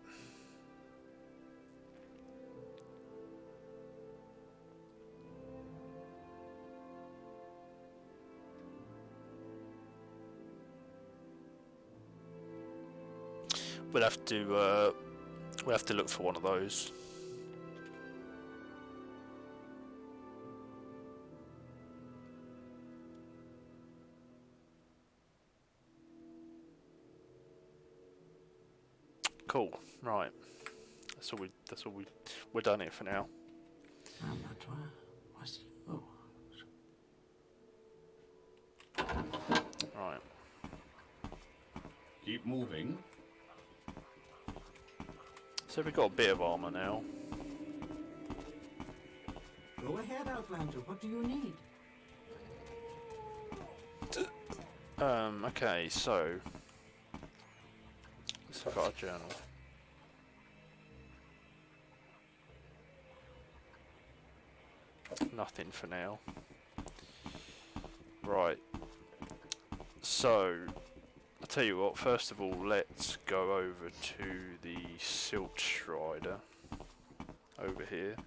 We'll have to look for one of those. Cool. Right. That's all we're done here for now. Right. Keep moving. So we've got a bit of armor now. Go ahead, Outlander. What do you need? Okay, so let's look at our journal. Nothing for now. Right. So, I'll tell you what, first of all, let's go over to the Silt Strider. Over here.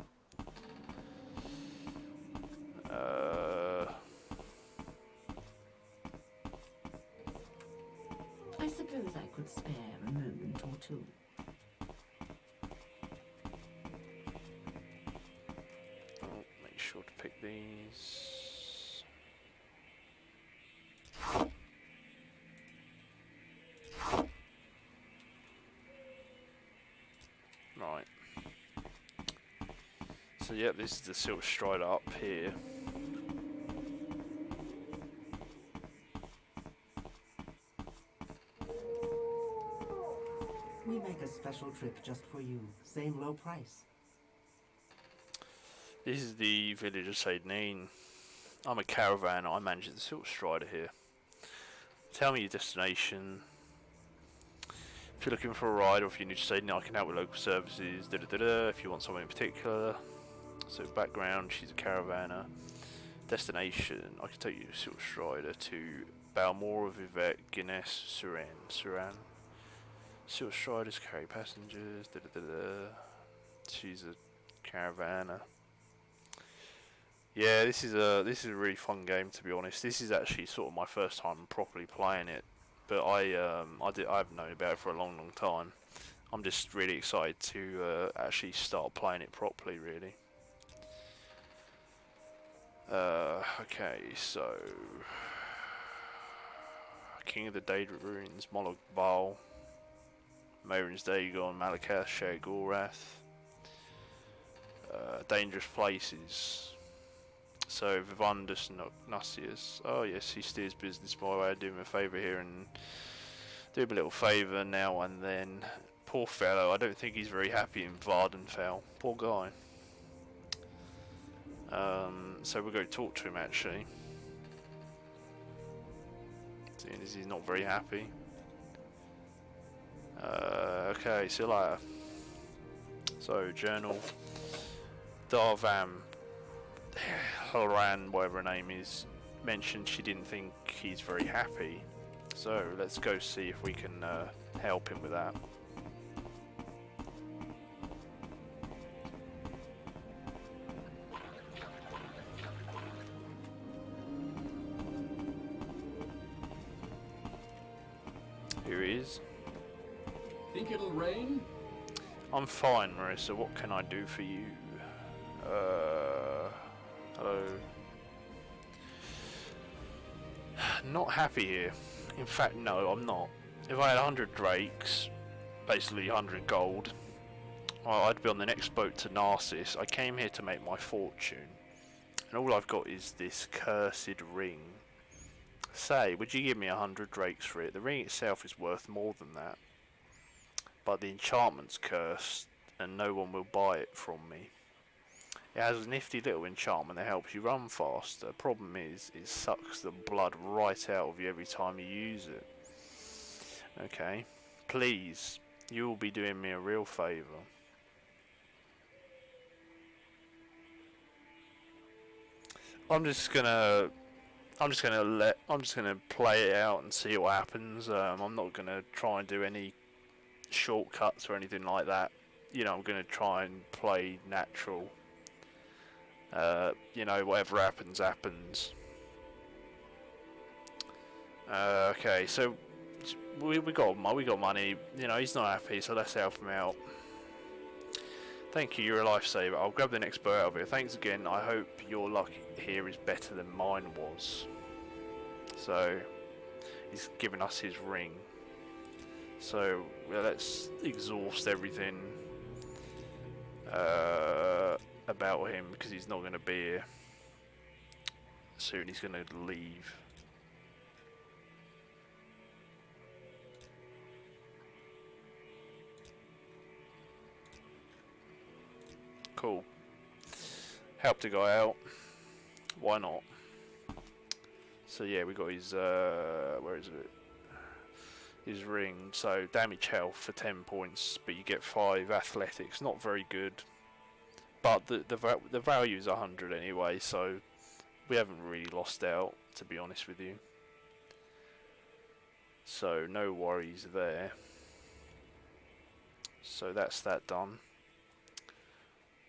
I suppose I could spare a moment or two. Oh, make sure to pick these. Right. So yeah, this is the Silt Strider up here. We make a special trip just for you. Same low price. This is the village of Saidneen. I'm a caravan. I manage the Silt Strider here. Tell me your destination. If you're looking for a ride or if you're new to Saidneen, I can help with local services. If you want someone in particular. So background, she's a caravaner. Destination, I can take you to Silt Strider to Balmora, Vivek, Guinness, Suran. Silt Striders carry passengers. She's a caravaner. Yeah, this is a really fun game, to be honest. This is actually sort of my first time properly playing it, but I've known about it for a long time. I'm just really excited to actually start playing it properly, really. Okay, so King of the Daedric Ruins, Moloch Baal, Marin's Dagon, Malakath, Shea Gorath. Dangerous places. So Vivandus Nusius. Oh yes, he steers business my way. I do him a favour here and do him a little favour now and then. Poor fellow, I don't think he's very happy in Vardenfell. Poor guy. So we'll go talk to him actually. Seeing as he's not very happy. Okay, see you later. So, journal. Darvam. Haran, whatever her name is. mentioned she didn't think he's very happy. So let's go see if we can help him with that. Here he is. Think it'll rain? I'm fine, Marissa. What can I do for you? Hello. Not happy here. In fact, no, I'm not. If I had 100 drakes, basically 100 gold, I'd be on the next boat to Narcissus. I came here to make my fortune, and all I've got is this cursed ring. Say, would you give me 100 drakes for it? The ring itself is worth more than that, but the enchantment's cursed, and no one will buy it from me. It has a nifty little enchantment that helps you run faster. The problem is, it sucks the blood right out of you every time you use it. Okay, please, you will be doing me a real favour. I'm just gonna play it out and see what happens. I'm not gonna try and do any shortcuts or anything like that. You know, I'm gonna try and play natural. You know, whatever happens, happens. Okay, so we got money. You know, he's not happy, so let's help him out. Thank you, you're a lifesaver. I'll grab the next boat out of here. Thanks again. I hope your luck here is better than mine was. So, he's given us his ring. So, well, let's exhaust everything about him, because he's not going to be here soon. He's going to leave. Cool. Helped a guy out. Why not? So yeah, we got his where is it? His ring. So damage health for 10 points, but you get 5 athletics. Not very good, but the value is 100 anyway. So we haven't really lost out, to be honest with you. So no worries there. So that's that done.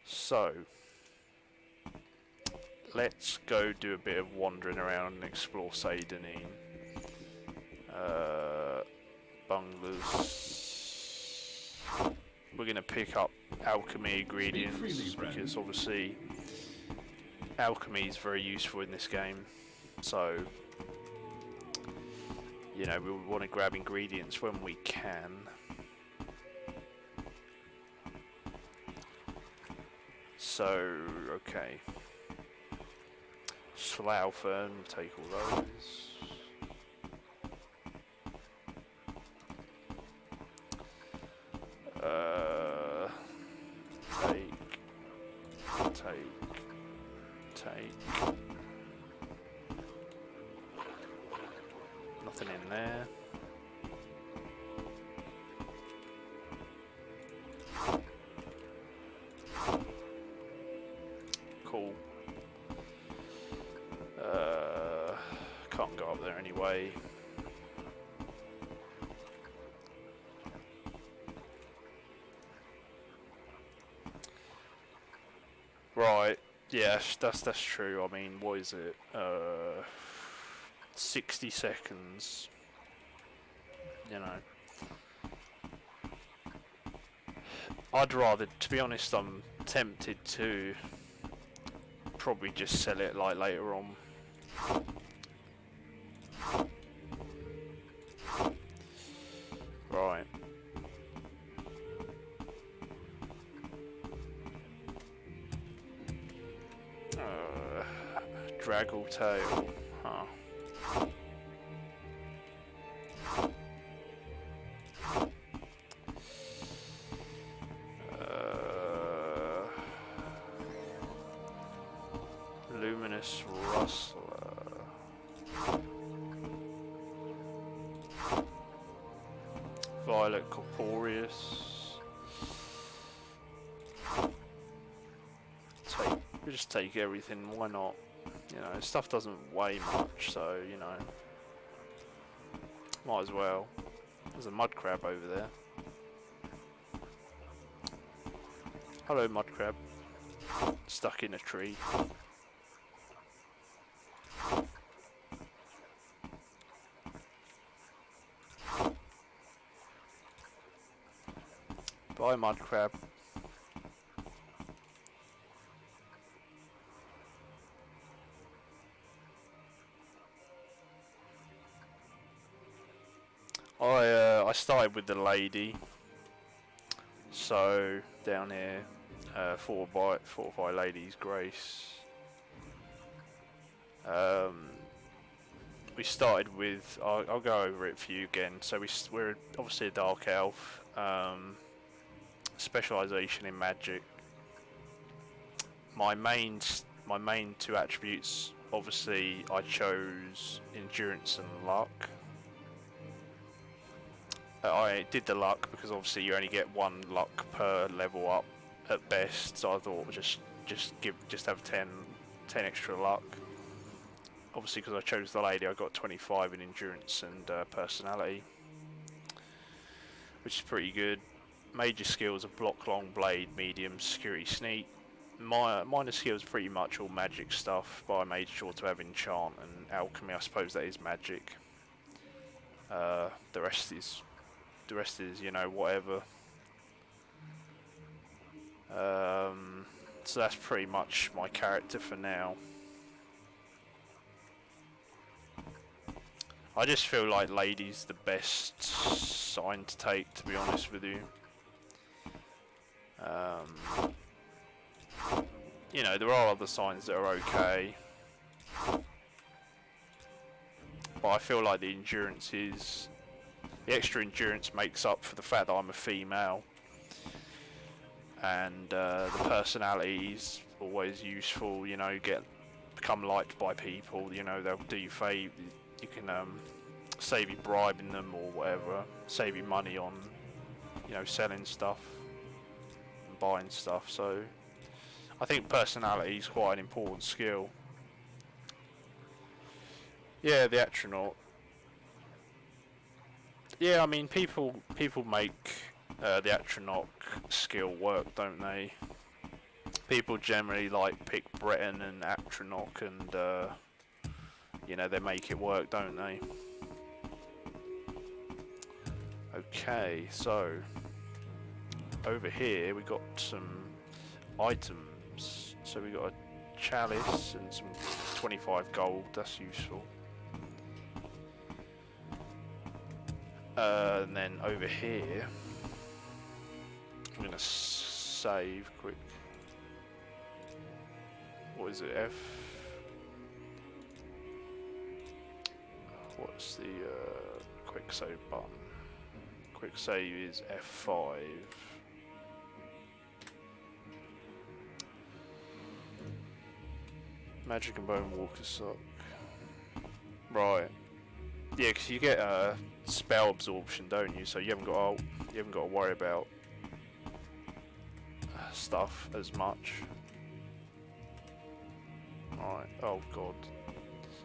So let's go do a bit of wandering around and explore Seydanine. Bunglers. We're going to pick up alchemy ingredients because obviously alchemy is very useful in this game. So, you know, we want to grab ingredients when we can. So, okay. Slough-fern, take all those. Take. Nothing in there. Cool. Can't go up there anyway. Right, yes, that's true. I mean, what is it? 60 seconds. You know. I'd rather, to be honest, I'm tempted to probably just sell it like later on. Right. Draggle tail, huh? Luminous rustler. Violet corporeus. We just take everything. Why not? You know, stuff doesn't weigh much, so, you know, might as well. There's a mud crab over there. Hello, mud crab. Stuck in a tree. Bye, mud crab. I started with the lady, so down here, 4 by Ladies Grace. We started with, I'll go over it for you again. So we're obviously a dark elf, specialization in magic. My main 2 attributes, obviously, I chose endurance and luck. I did the luck because obviously you only get 1 luck per level up at best, so I thought just have 10 extra luck. Obviously, because I chose the lady, I got 25 in endurance and personality, which is pretty good. Major skills are block, long, blade, medium, security, sneak. My minor skills are pretty much all magic stuff, but I made sure to have enchant and alchemy. I suppose that is magic. The rest is, you know, whatever. So that's pretty much my character for now. I just feel like lady's the best sign to take, to be honest with you. You know, there are other signs that are okay, but I feel like the extra endurance makes up for the fact that I'm a female, and the personality is always useful. You know, become liked by people. You know, they'll do you favour. You can save you bribing them or whatever. Save you money on, you know, selling stuff and buying stuff. So I think personality is quite an important skill. Yeah, the astronaut. Yeah, I mean, people make the astronaut skill work, don't they? People generally like pick Breton and astronaut, and you know, they make it work, don't they? Okay, so over here we got some items. So we got a chalice and some 25 gold. That's useful. And then over here, I'm gonna save quick. What is it? F. What's the quick save button? Quick save is F5. Magic and Bone Walker suck. Right. Yeah, because you get spell absorption, don't you? So you haven't got to worry about stuff as much. Alright. Oh god.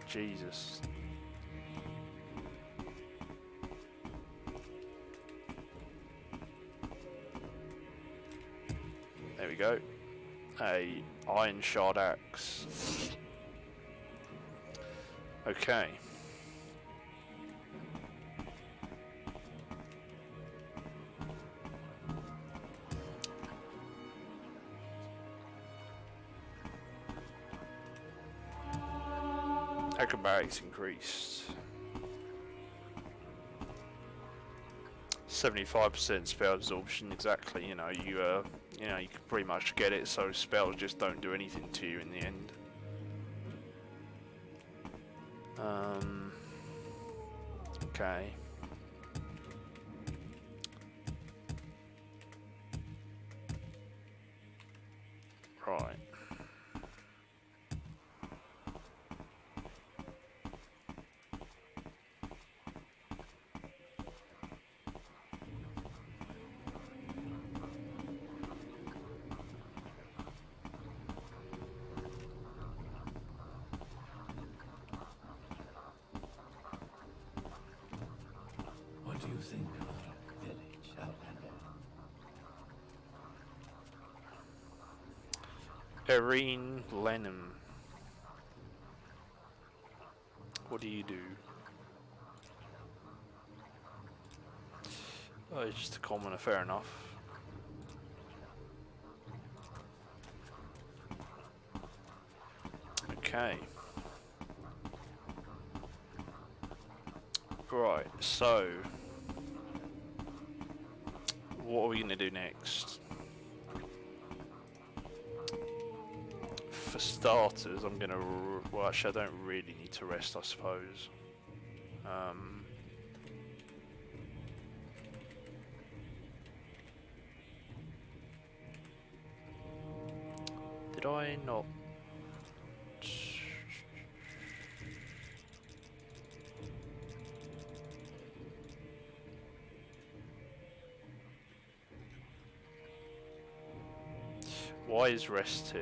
Jesus. There we go. A iron shard axe. Okay. Acrobatics increased. 75% spell absorption, exactly. You know, you can pretty much get it, so spells just don't do anything to you in the end. Okay. Right. Irene Lenham. What do you do? Oh, it's just a commoner, fair enough. Okay. Right, so what are we going to do next? For starters, I'm going to... Well, actually, I don't really need to rest, I suppose. Did I not... Why is rest 2?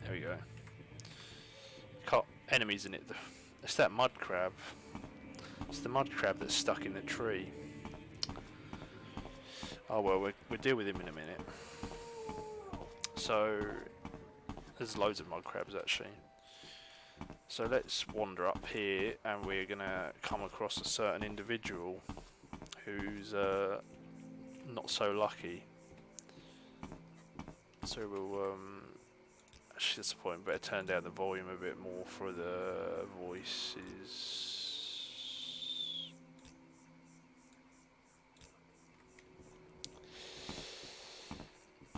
There we go. Enemies in it. It's that mud crab. It's the mud crab that's stuck in the tree. Oh well, we'll deal with him in a minute. So, there's loads of mud crabs actually. So let's wander up here and we're gonna come across a certain individual who's not so lucky. So we'll actually that's the point, better turn down the volume a bit more for the voices.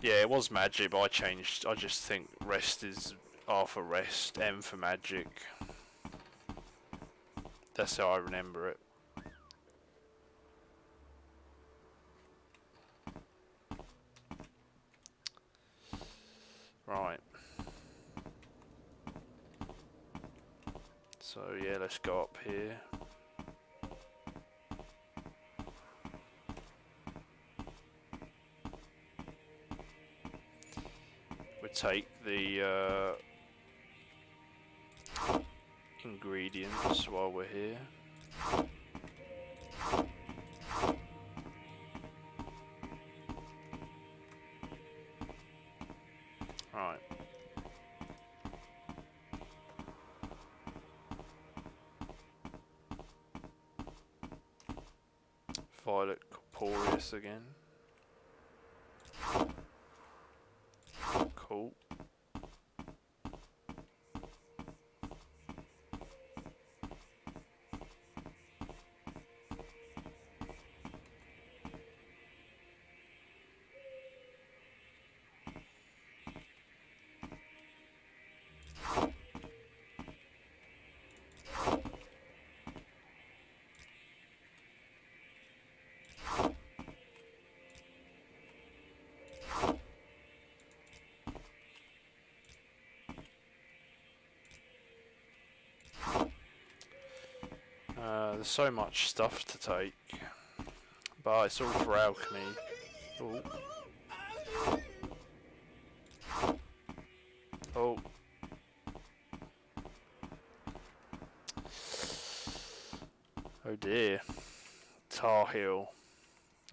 Yeah, it was magic, but I changed. I just think rest is R for rest, M for magic. That's how I remember it. Right. So yeah, let's go up here. We'll take the ingredients while we're here. Right. Violet Corporeus again. Cool. There's so much stuff to take, but it's all for alchemy. Ooh. Oh. Oh dear. Tar Heel.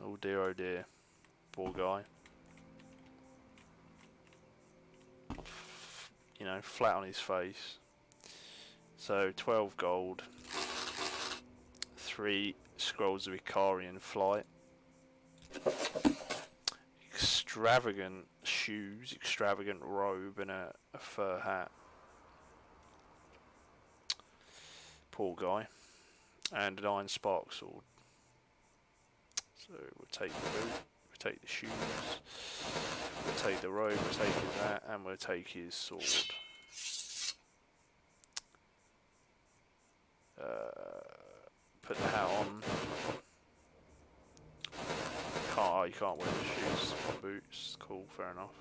Oh dear, poor guy. You know, flat on his face. So 12 gold. 3 Scrolls of Icarian Flight. Extravagant shoes, extravagant robe, and a fur hat. Poor guy. And an iron spark sword. So we'll take the boot, we'll take the shoes, we'll take the robe, we'll take that, and we'll take his sword. Put the hat on. You can't wear the shoes or boots. Cool, fair enough.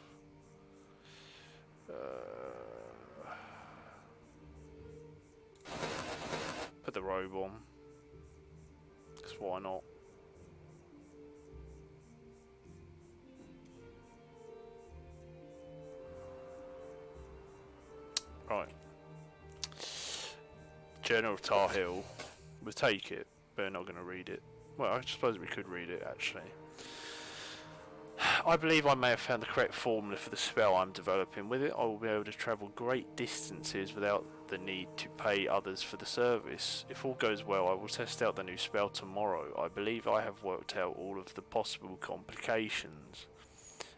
Put the robe on. Because why not? Right. Journal of Tar Heel. We'll take it, we're not going to read it. Well, I suppose we could read it, actually. I believe I may have found the correct formula for the spell I'm developing. With it, I will be able to travel great distances without the need to pay others for the service. If all goes well, I will test out the new spell tomorrow. I believe I have worked out all of the possible complications.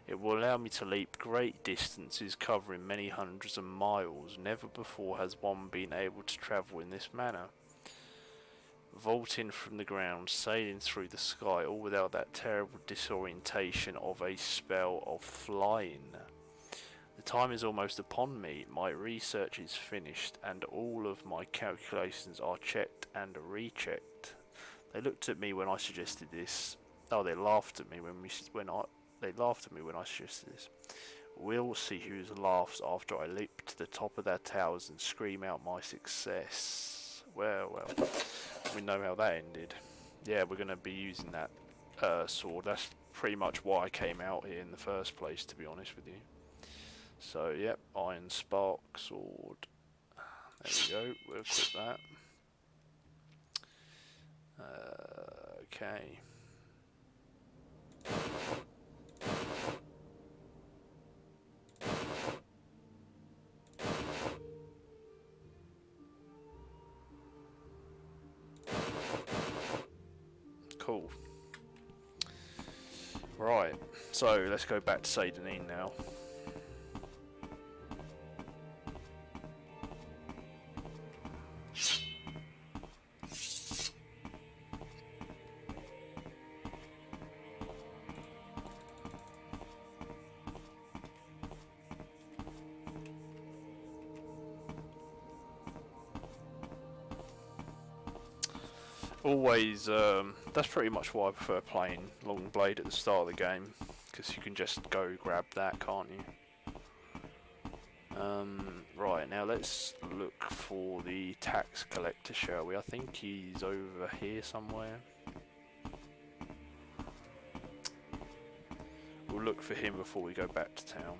It will allow me to leap great distances covering many hundreds of miles. Never before has one been able to travel in this manner. Vaulting from the ground, sailing through the sky, all without that terrible disorientation of a spell of flying. The time is almost upon me. My research is finished, and all of my calculations are checked and rechecked. They looked at me when I suggested this. Oh, they laughed at me they laughed at me when I suggested this. We'll see who laughs after I leap to the top of their towers and scream out my success. Well. We know how that ended. Yeah, we're going to be using that sword. That's pretty much why I came out here in the first place, to be honest with you. So, yep, Iron Spark Sword. There we go, we'll equip that. Okay. Cool. Right, so let's go back to Seydanine now. Always, that's pretty much why I prefer playing Long Blade at the start of the game, because you can just go grab that, can't you? Right, now let's look for the tax collector, shall we? I think he's over here somewhere. We'll look for him before we go back to town.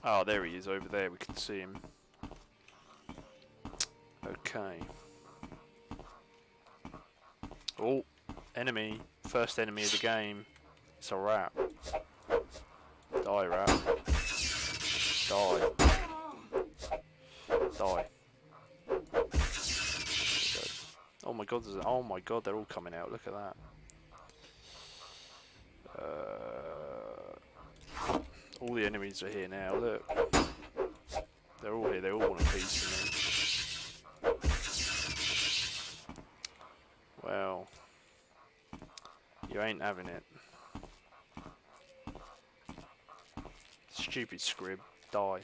Oh, there he is over there, we can see him. Okay. Oh, enemy. First enemy of the game. It's a rat. Die, rat. Die. Die. Oh my god, oh my god, they're all coming out, look at that. All the enemies are here now, look. They're all here, they all want a piece of me. Well, you ain't having it. Stupid scrib, die.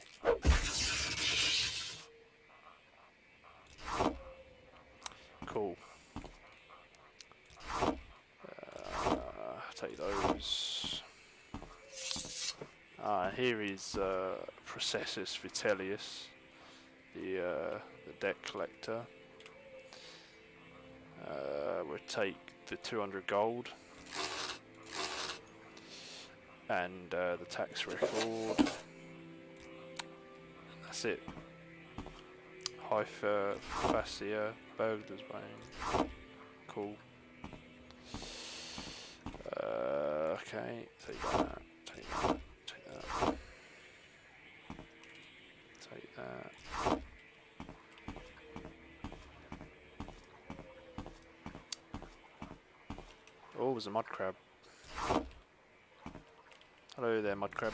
Cool. Take those. Here is Processus Vitellius, the debt collector. We'll take the 200 gold and the tax record. That's it. Hyphasia, Burglar's Bane. Cool. Okay, take that, take that, take that. Take that. Oh, there's a mud crab. Hello there, mud crab.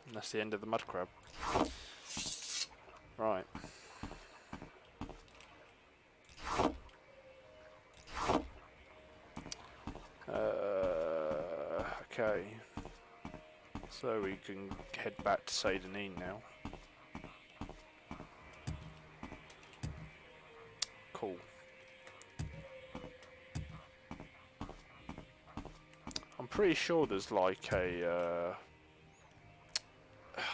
And that's the end of the mud crab. Right. Okay. So we can head back to Seydanine now. Cool. I'm pretty sure there's like a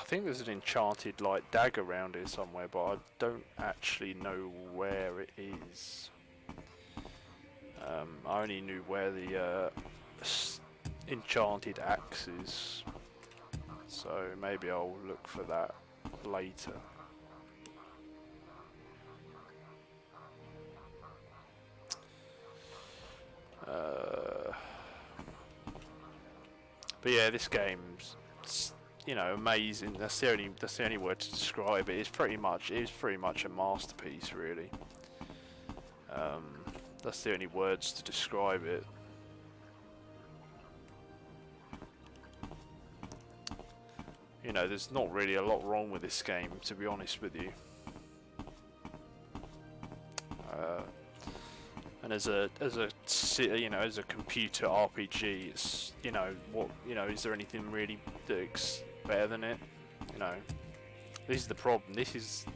I think there's an enchanted like dagger around here somewhere, but I don't actually know where it is. I only knew where the enchanted axe is, so maybe I'll look for that later. But yeah, this game's, you know, amazing. That's the only word to describe it. It is pretty much a masterpiece, really. That's the only words to describe it. You know, there's not really a lot wrong with this game, to be honest with you. And as a computer RPG, it's, you know, is there anything really that's better than it? You know, this is the problem.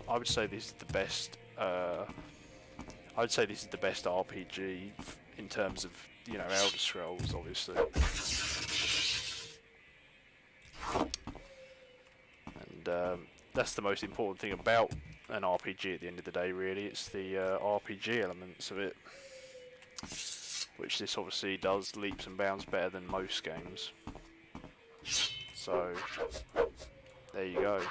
I would say this is the best. I would say this is the best RPG in terms of, you know, Elder Scrolls, obviously. And that's the most important thing about an RPG at the end of the day, really. It's the RPG elements of it, which this obviously does leaps and bounds better than most games. So, there you go.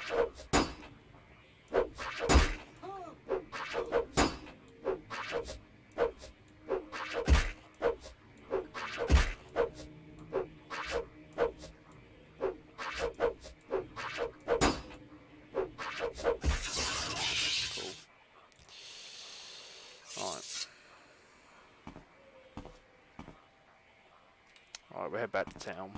Alright, we'll head back to town.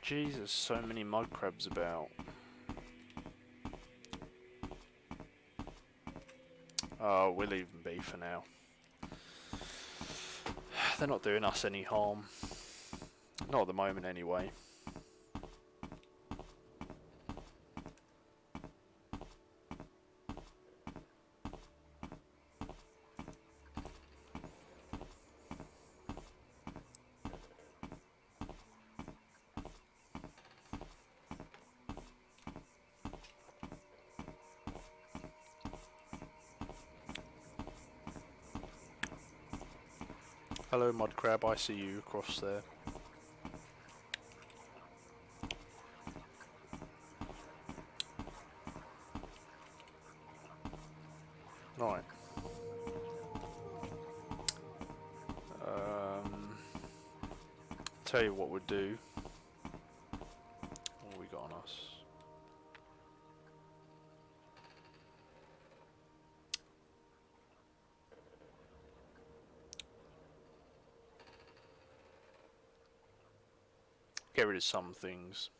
Jesus, so many mud crabs about. Oh, we'll leave them be for now. They're not doing us any harm. Not at the moment, anyway. Hello, mud crab. I see you across there. Right. Tell you what we'll do. What have we got on us? Get rid of some things.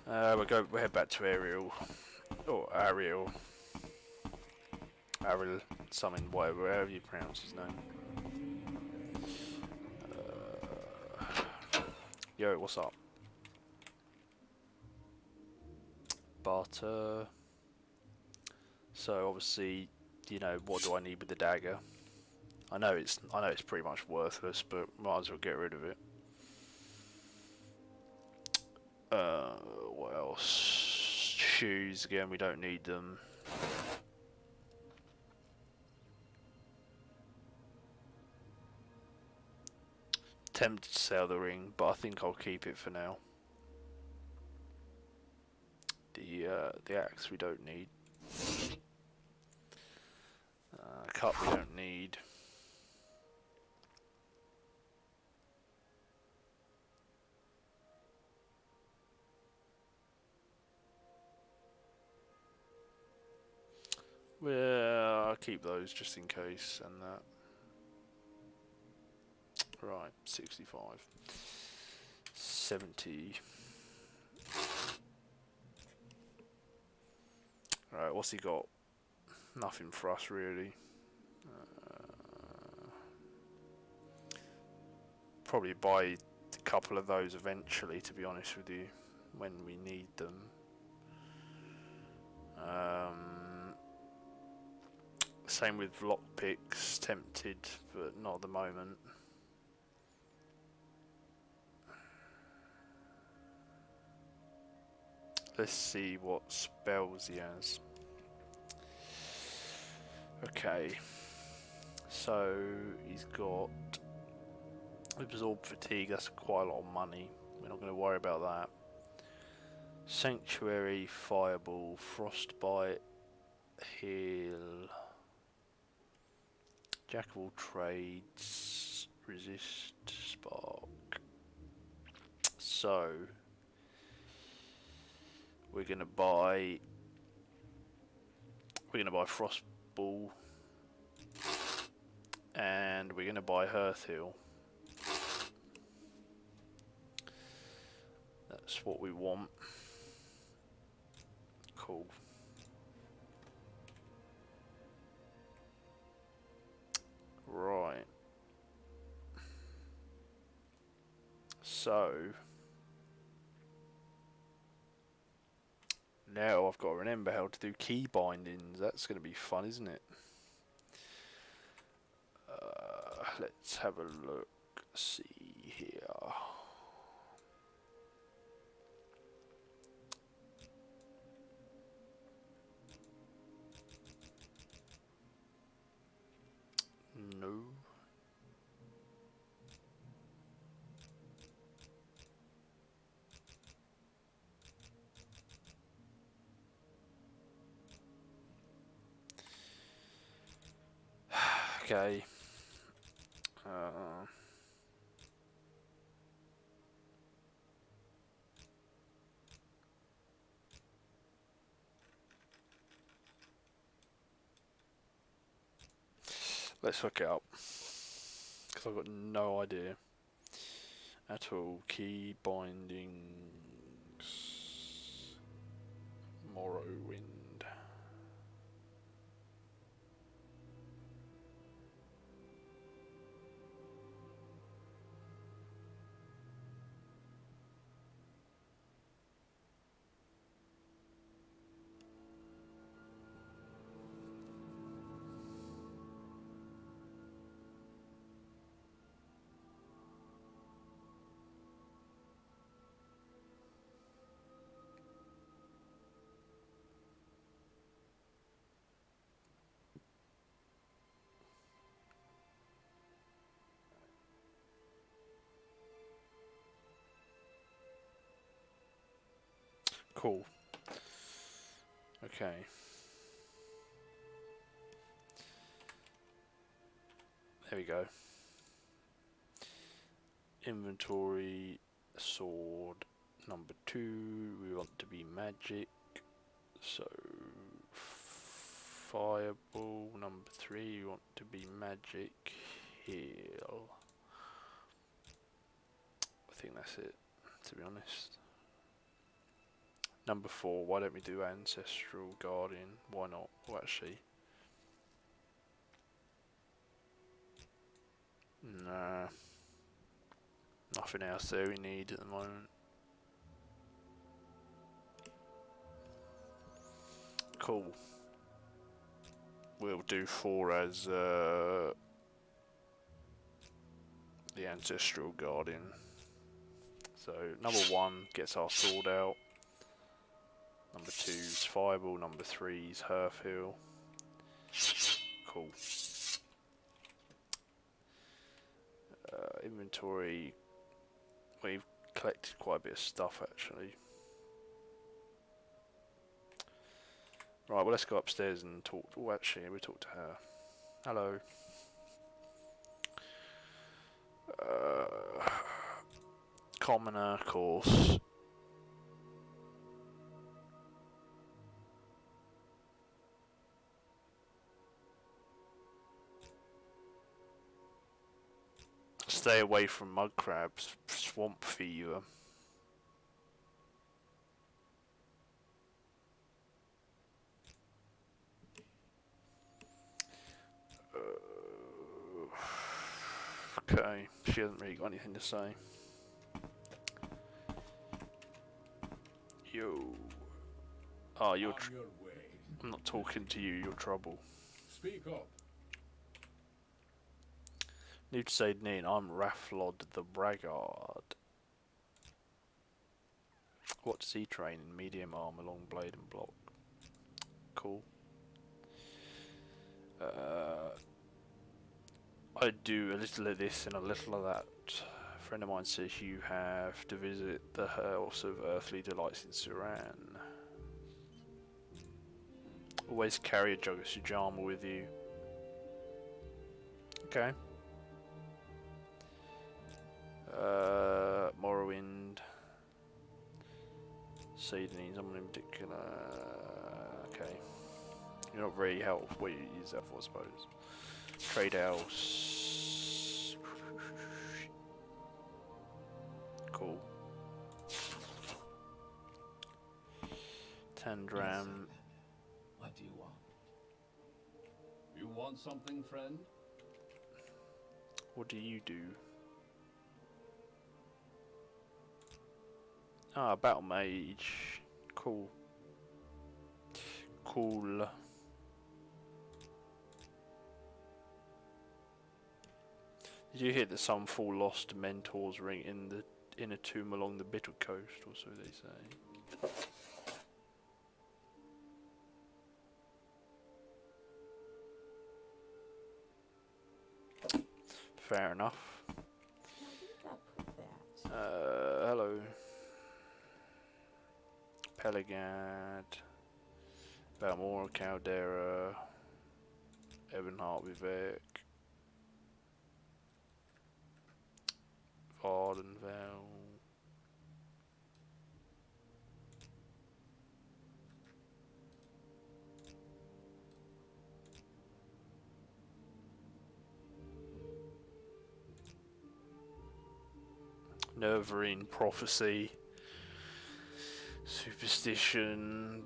We'll head back to Ariel. Or Ariel. Ariel, something, whatever you pronounce his name. Yo, what's up? But, so obviously, you know, what do I need with the dagger? I know it's pretty much worthless, but might as well get rid of it. What else? Shoes, again, we don't need them. Tempted to sell the ring, but I think I'll keep it for now. The axe we don't need. Cup we don't need. Well, I'll keep those just in case, and that. Right, 65. 70. Right, what's he got? Nothing for us, really. Probably buy a couple of those eventually, to be honest with you, when we need them. Same with lockpicks, tempted, but not at the moment. Let's see what spells he has. Okay, so he's got absorb fatigue, that's quite a lot of money. We're not going to worry about that. Sanctuary, fireball, frostbite, heal, jack of all trades, resist, spark. So we're going to buy frostball, and we're going to buy Hearth Heal. That's what we want. Cool. Right. So now I've got to remember how to do key bindings. That's going to be fun, isn't it? Let's have a look. See here. No. Okay. Let's look it up, because I've got no idea at all. Key bindings, Morrowind. Cool. Okay. There we go. Inventory, sword, number 2, we want to be magic, so fireball, number 3, we want to be magic, heal. I think that's it, to be honest. Number 4, why don't we do ancestral guardian? Why not? Well, actually, nah. Nothing else there we need at the moment. Cool. We'll do 4 as the Ancestral Guardian. So number 1 gets our sword out. Number 2 is Fireball. Number 3 is Hearth Heal. Cool. Inventory. We've collected quite a bit of stuff actually. Right, well let's go upstairs and talk. Oh, actually, we talk to her. Hello. Commoner, of course. Stay away from mud crabs. Swamp fever. Okay, she hasn't really got anything to say. Yo. Oh, I'm not talking to you, you're trouble. Speak up. New to say name, I'm Raflod the Braggart. What does he train in? Medium armor, long blade and block. Cool. I do a little of this and a little of that. A friend of mine says you have to visit the House of Earthly Delights in Suran. Always carry a jug of Sujama with you. Okay. Morrowind. Seedling, someone in particular. Okay. You're not very helpful. Well, you use that for, I suppose. Trade house. Cool. Tandram. What do you want? You want something, friend? What do you do? Ah, Battle Mage. Cool. Cool. Did you hear that some fall lost mentors ring in a tomb along the Bitter Coast, or so they say? Fair enough. Hello. Peligad. Balmora, Caldera. Ebonheart, Vivek. Vardenvale. Nerverine, Prophecy. Superstition.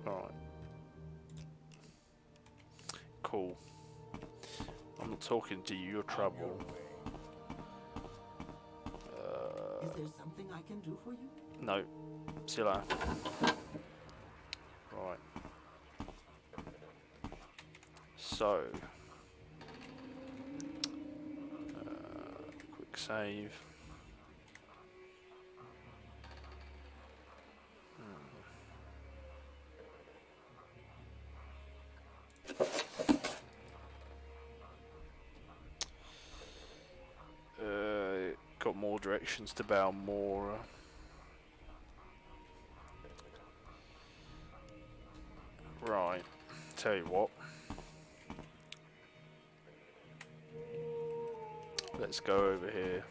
Alright. Cool. I'm not talking to you, you're trouble. Is there something I can do for you? No. See you later. Right. So. Quick save. Got more directions to Balmora. Right, tell you what. Let's go over here.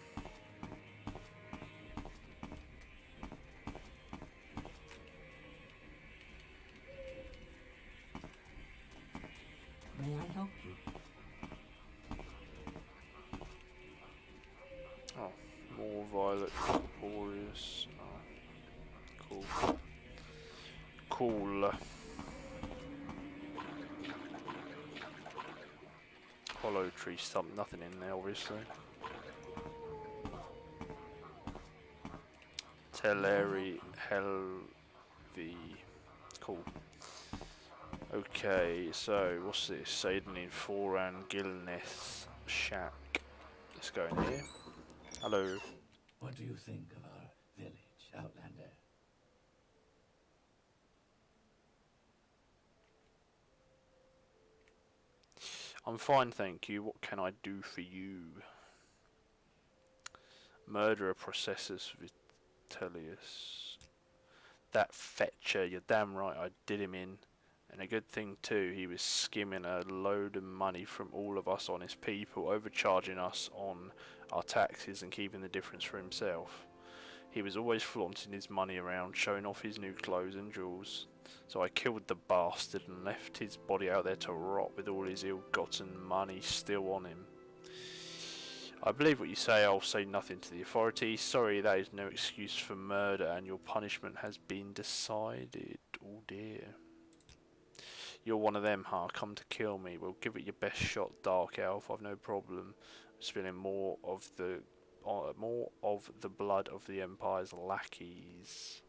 May I help you? Oh, more Violet Boreas. Oh, cool. Cool. Hollow tree stump, nothing in there obviously. Teleri Helvi. Cool. Okay, so what's this? Saidan in Foran Gilneth Shack. Let's go in here. Hello. What do you think of our village, Outlander? I'm fine, thank you. What can I do for you? Murderer Processus Vitellius. That fetcher, you're damn right I did him in. And a good thing too, he was skimming a load of money from all of us honest people, overcharging us on our taxes and keeping the difference for himself. He was always flaunting his money around, showing off his new clothes and jewels. So I killed the bastard and left his body out there to rot with all his ill-gotten money still on him. I believe what you say, I'll say nothing to the authorities. Sorry, that is no excuse for murder and your punishment has been decided. Oh dear. You're one of them, huh? Come to kill me. Well, give it your best shot, Dark Elf. I've no problem spilling more of the more of the blood of the Empire's lackeys.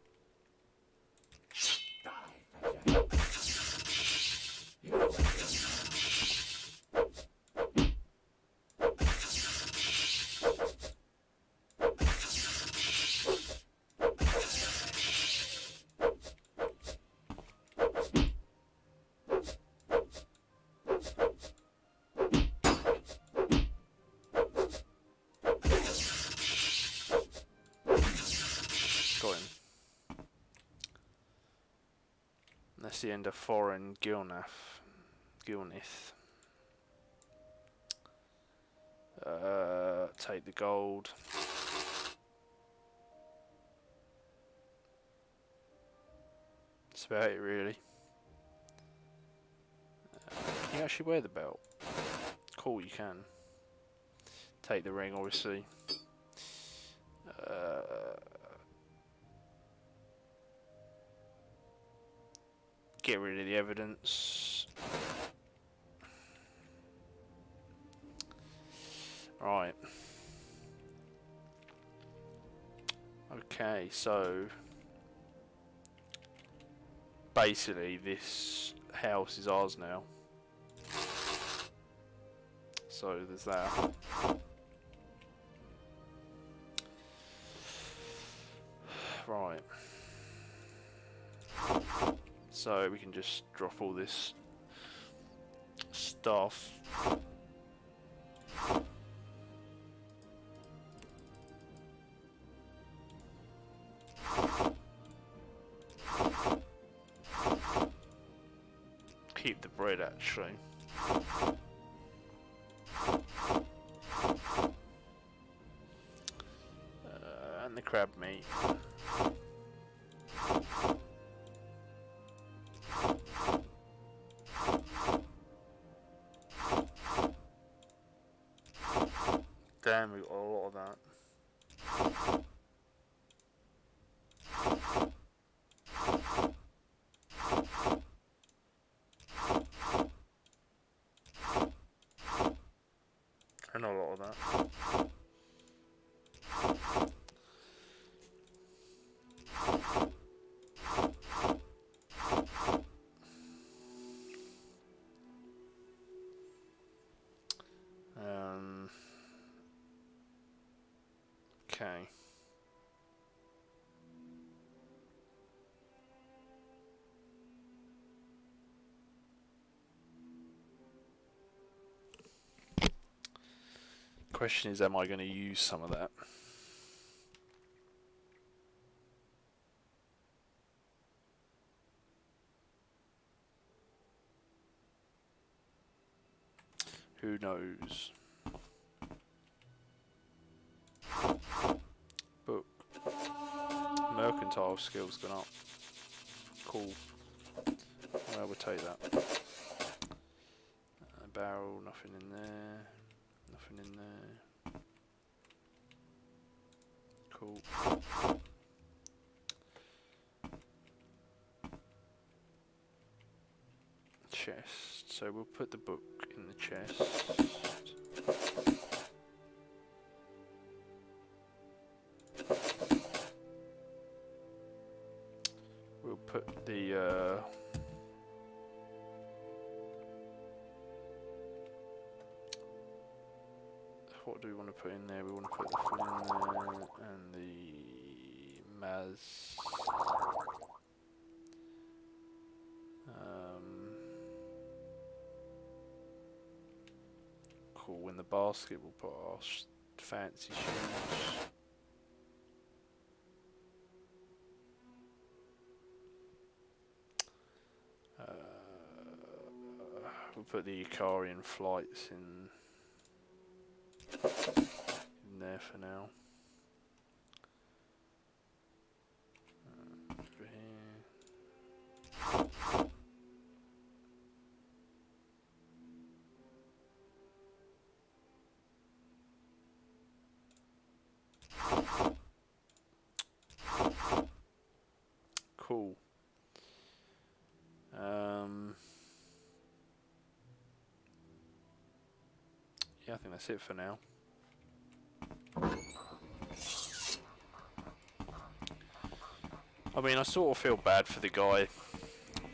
Got him. That's the end of foreign Gilnith. Take the gold. That's about it, really. Can you actually wear the belt? Cool, you can. Take the ring, obviously. Get rid of the evidence. Right. Okay, so basically this house is ours now. So there's that. Right. So we can just drop all this stuff. Keep the bread, actually. And the crab meat. Damn, we got a lot of that. And a lot of that. Okay. Question is, am I going to use some of that? Who knows? Book. Mercantile skills gone up. Cool. Well, we'll take that. Barrel, nothing in there. Nothing in there. Cool. Chest. So we'll put the book in the chest. We'll put the what do we want to put in there? We want to put the food in there and the Maz. Cool. In the basket, we'll put our fancy shoes. We'll put the Icarian flights in there for now. Over here. Cool. Yeah, I think that's it for now. I mean, I sort of feel bad for the guy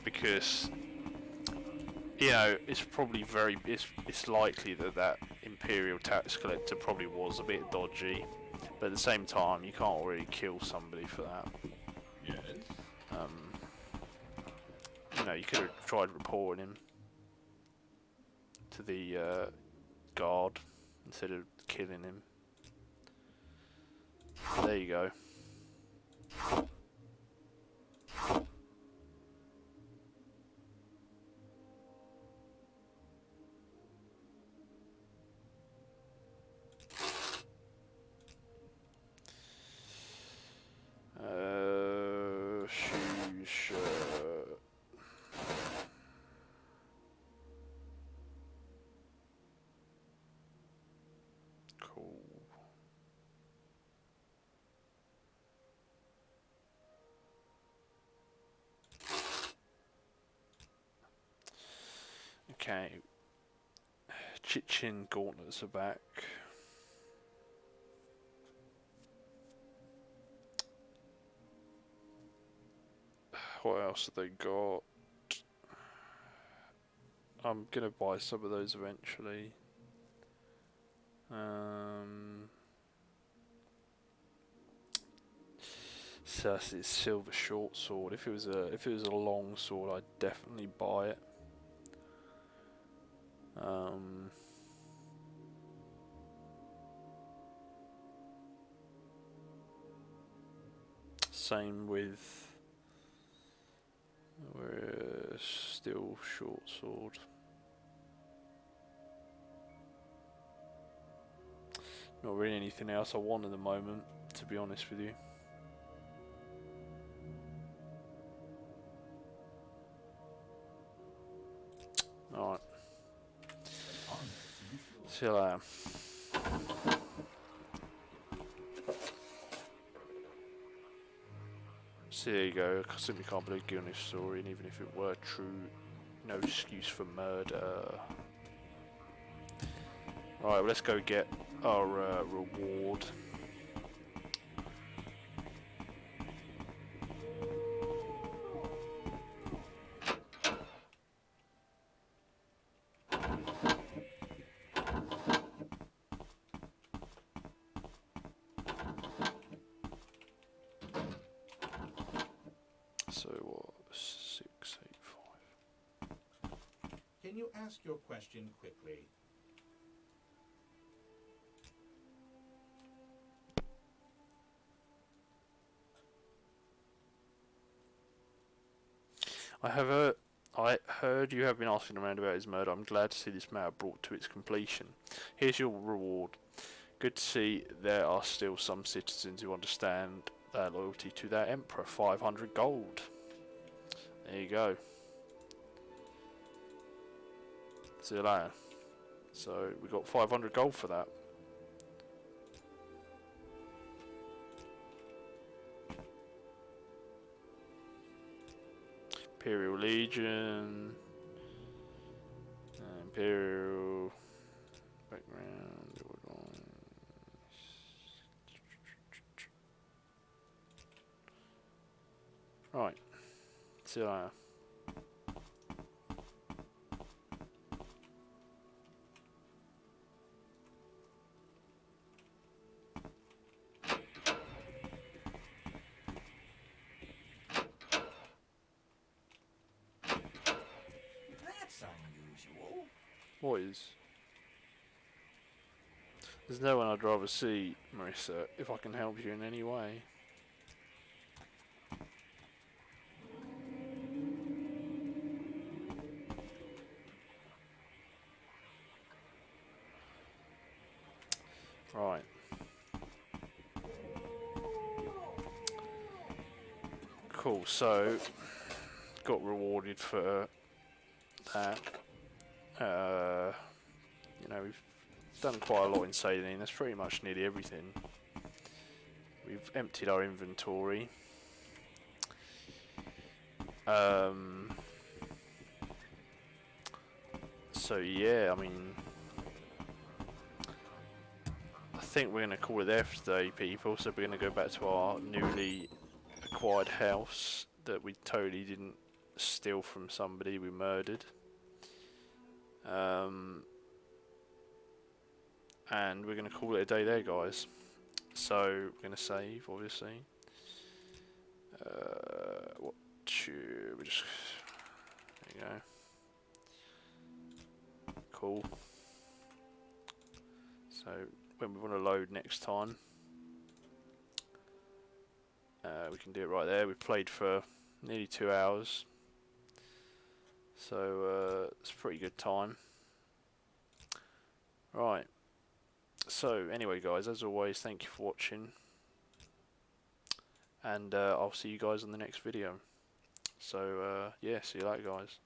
because, you know, it's probably it's likely that that Imperial tax collector probably was a bit dodgy, but at the same time, you can't really kill somebody for that. Yes? You know, you could have tried reporting him to the guard instead of killing him. There you go. Shoes, shirt. Cool. Okay. Chichin gauntlets are back. What else have they got? I'm gonna buy some of those eventually. So that's its silver short sword. If it was a long sword, I'd definitely buy it. Same with still short sword. Not really anything else I want at the moment, to be honest with you. Alright. See you later. So there you go. I simply can't believe Gilney's story, and even if it were true, no excuse for murder. Right, well, let's go get our reward. So what? 685. Can you ask your question quickly? I heard you have been asking around about his murder. I'm glad to see this matter brought to its completion. Here's your reward. Good to see there are still some citizens who understand their loyalty to their emperor. 500 gold. There you go. See you later. So we got 500 gold for that. Imperial Legion, Imperial background. Right, see you later. What is? There's no one I'd rather see, Marissa, if I can help you in any way. Right. Cool, so got rewarded for that. You know, we've done quite a lot in sailing. That's pretty much nearly everything. We've emptied our inventory. So yeah, I mean, I think we're going to call it there for today, people. So we're going to go back to our newly acquired house that we totally didn't steal from somebody, we murdered. And we're going to call it a day there, guys. So we're going to save, obviously. What should we just... There you go. Cool. So when we want to load next time, we can do it right there. We've played for nearly 2 hours, so it's a pretty good time. Right, so anyway guys, as always, thank you for watching, and I'll see you guys on the next video. So yeah, see you later guys.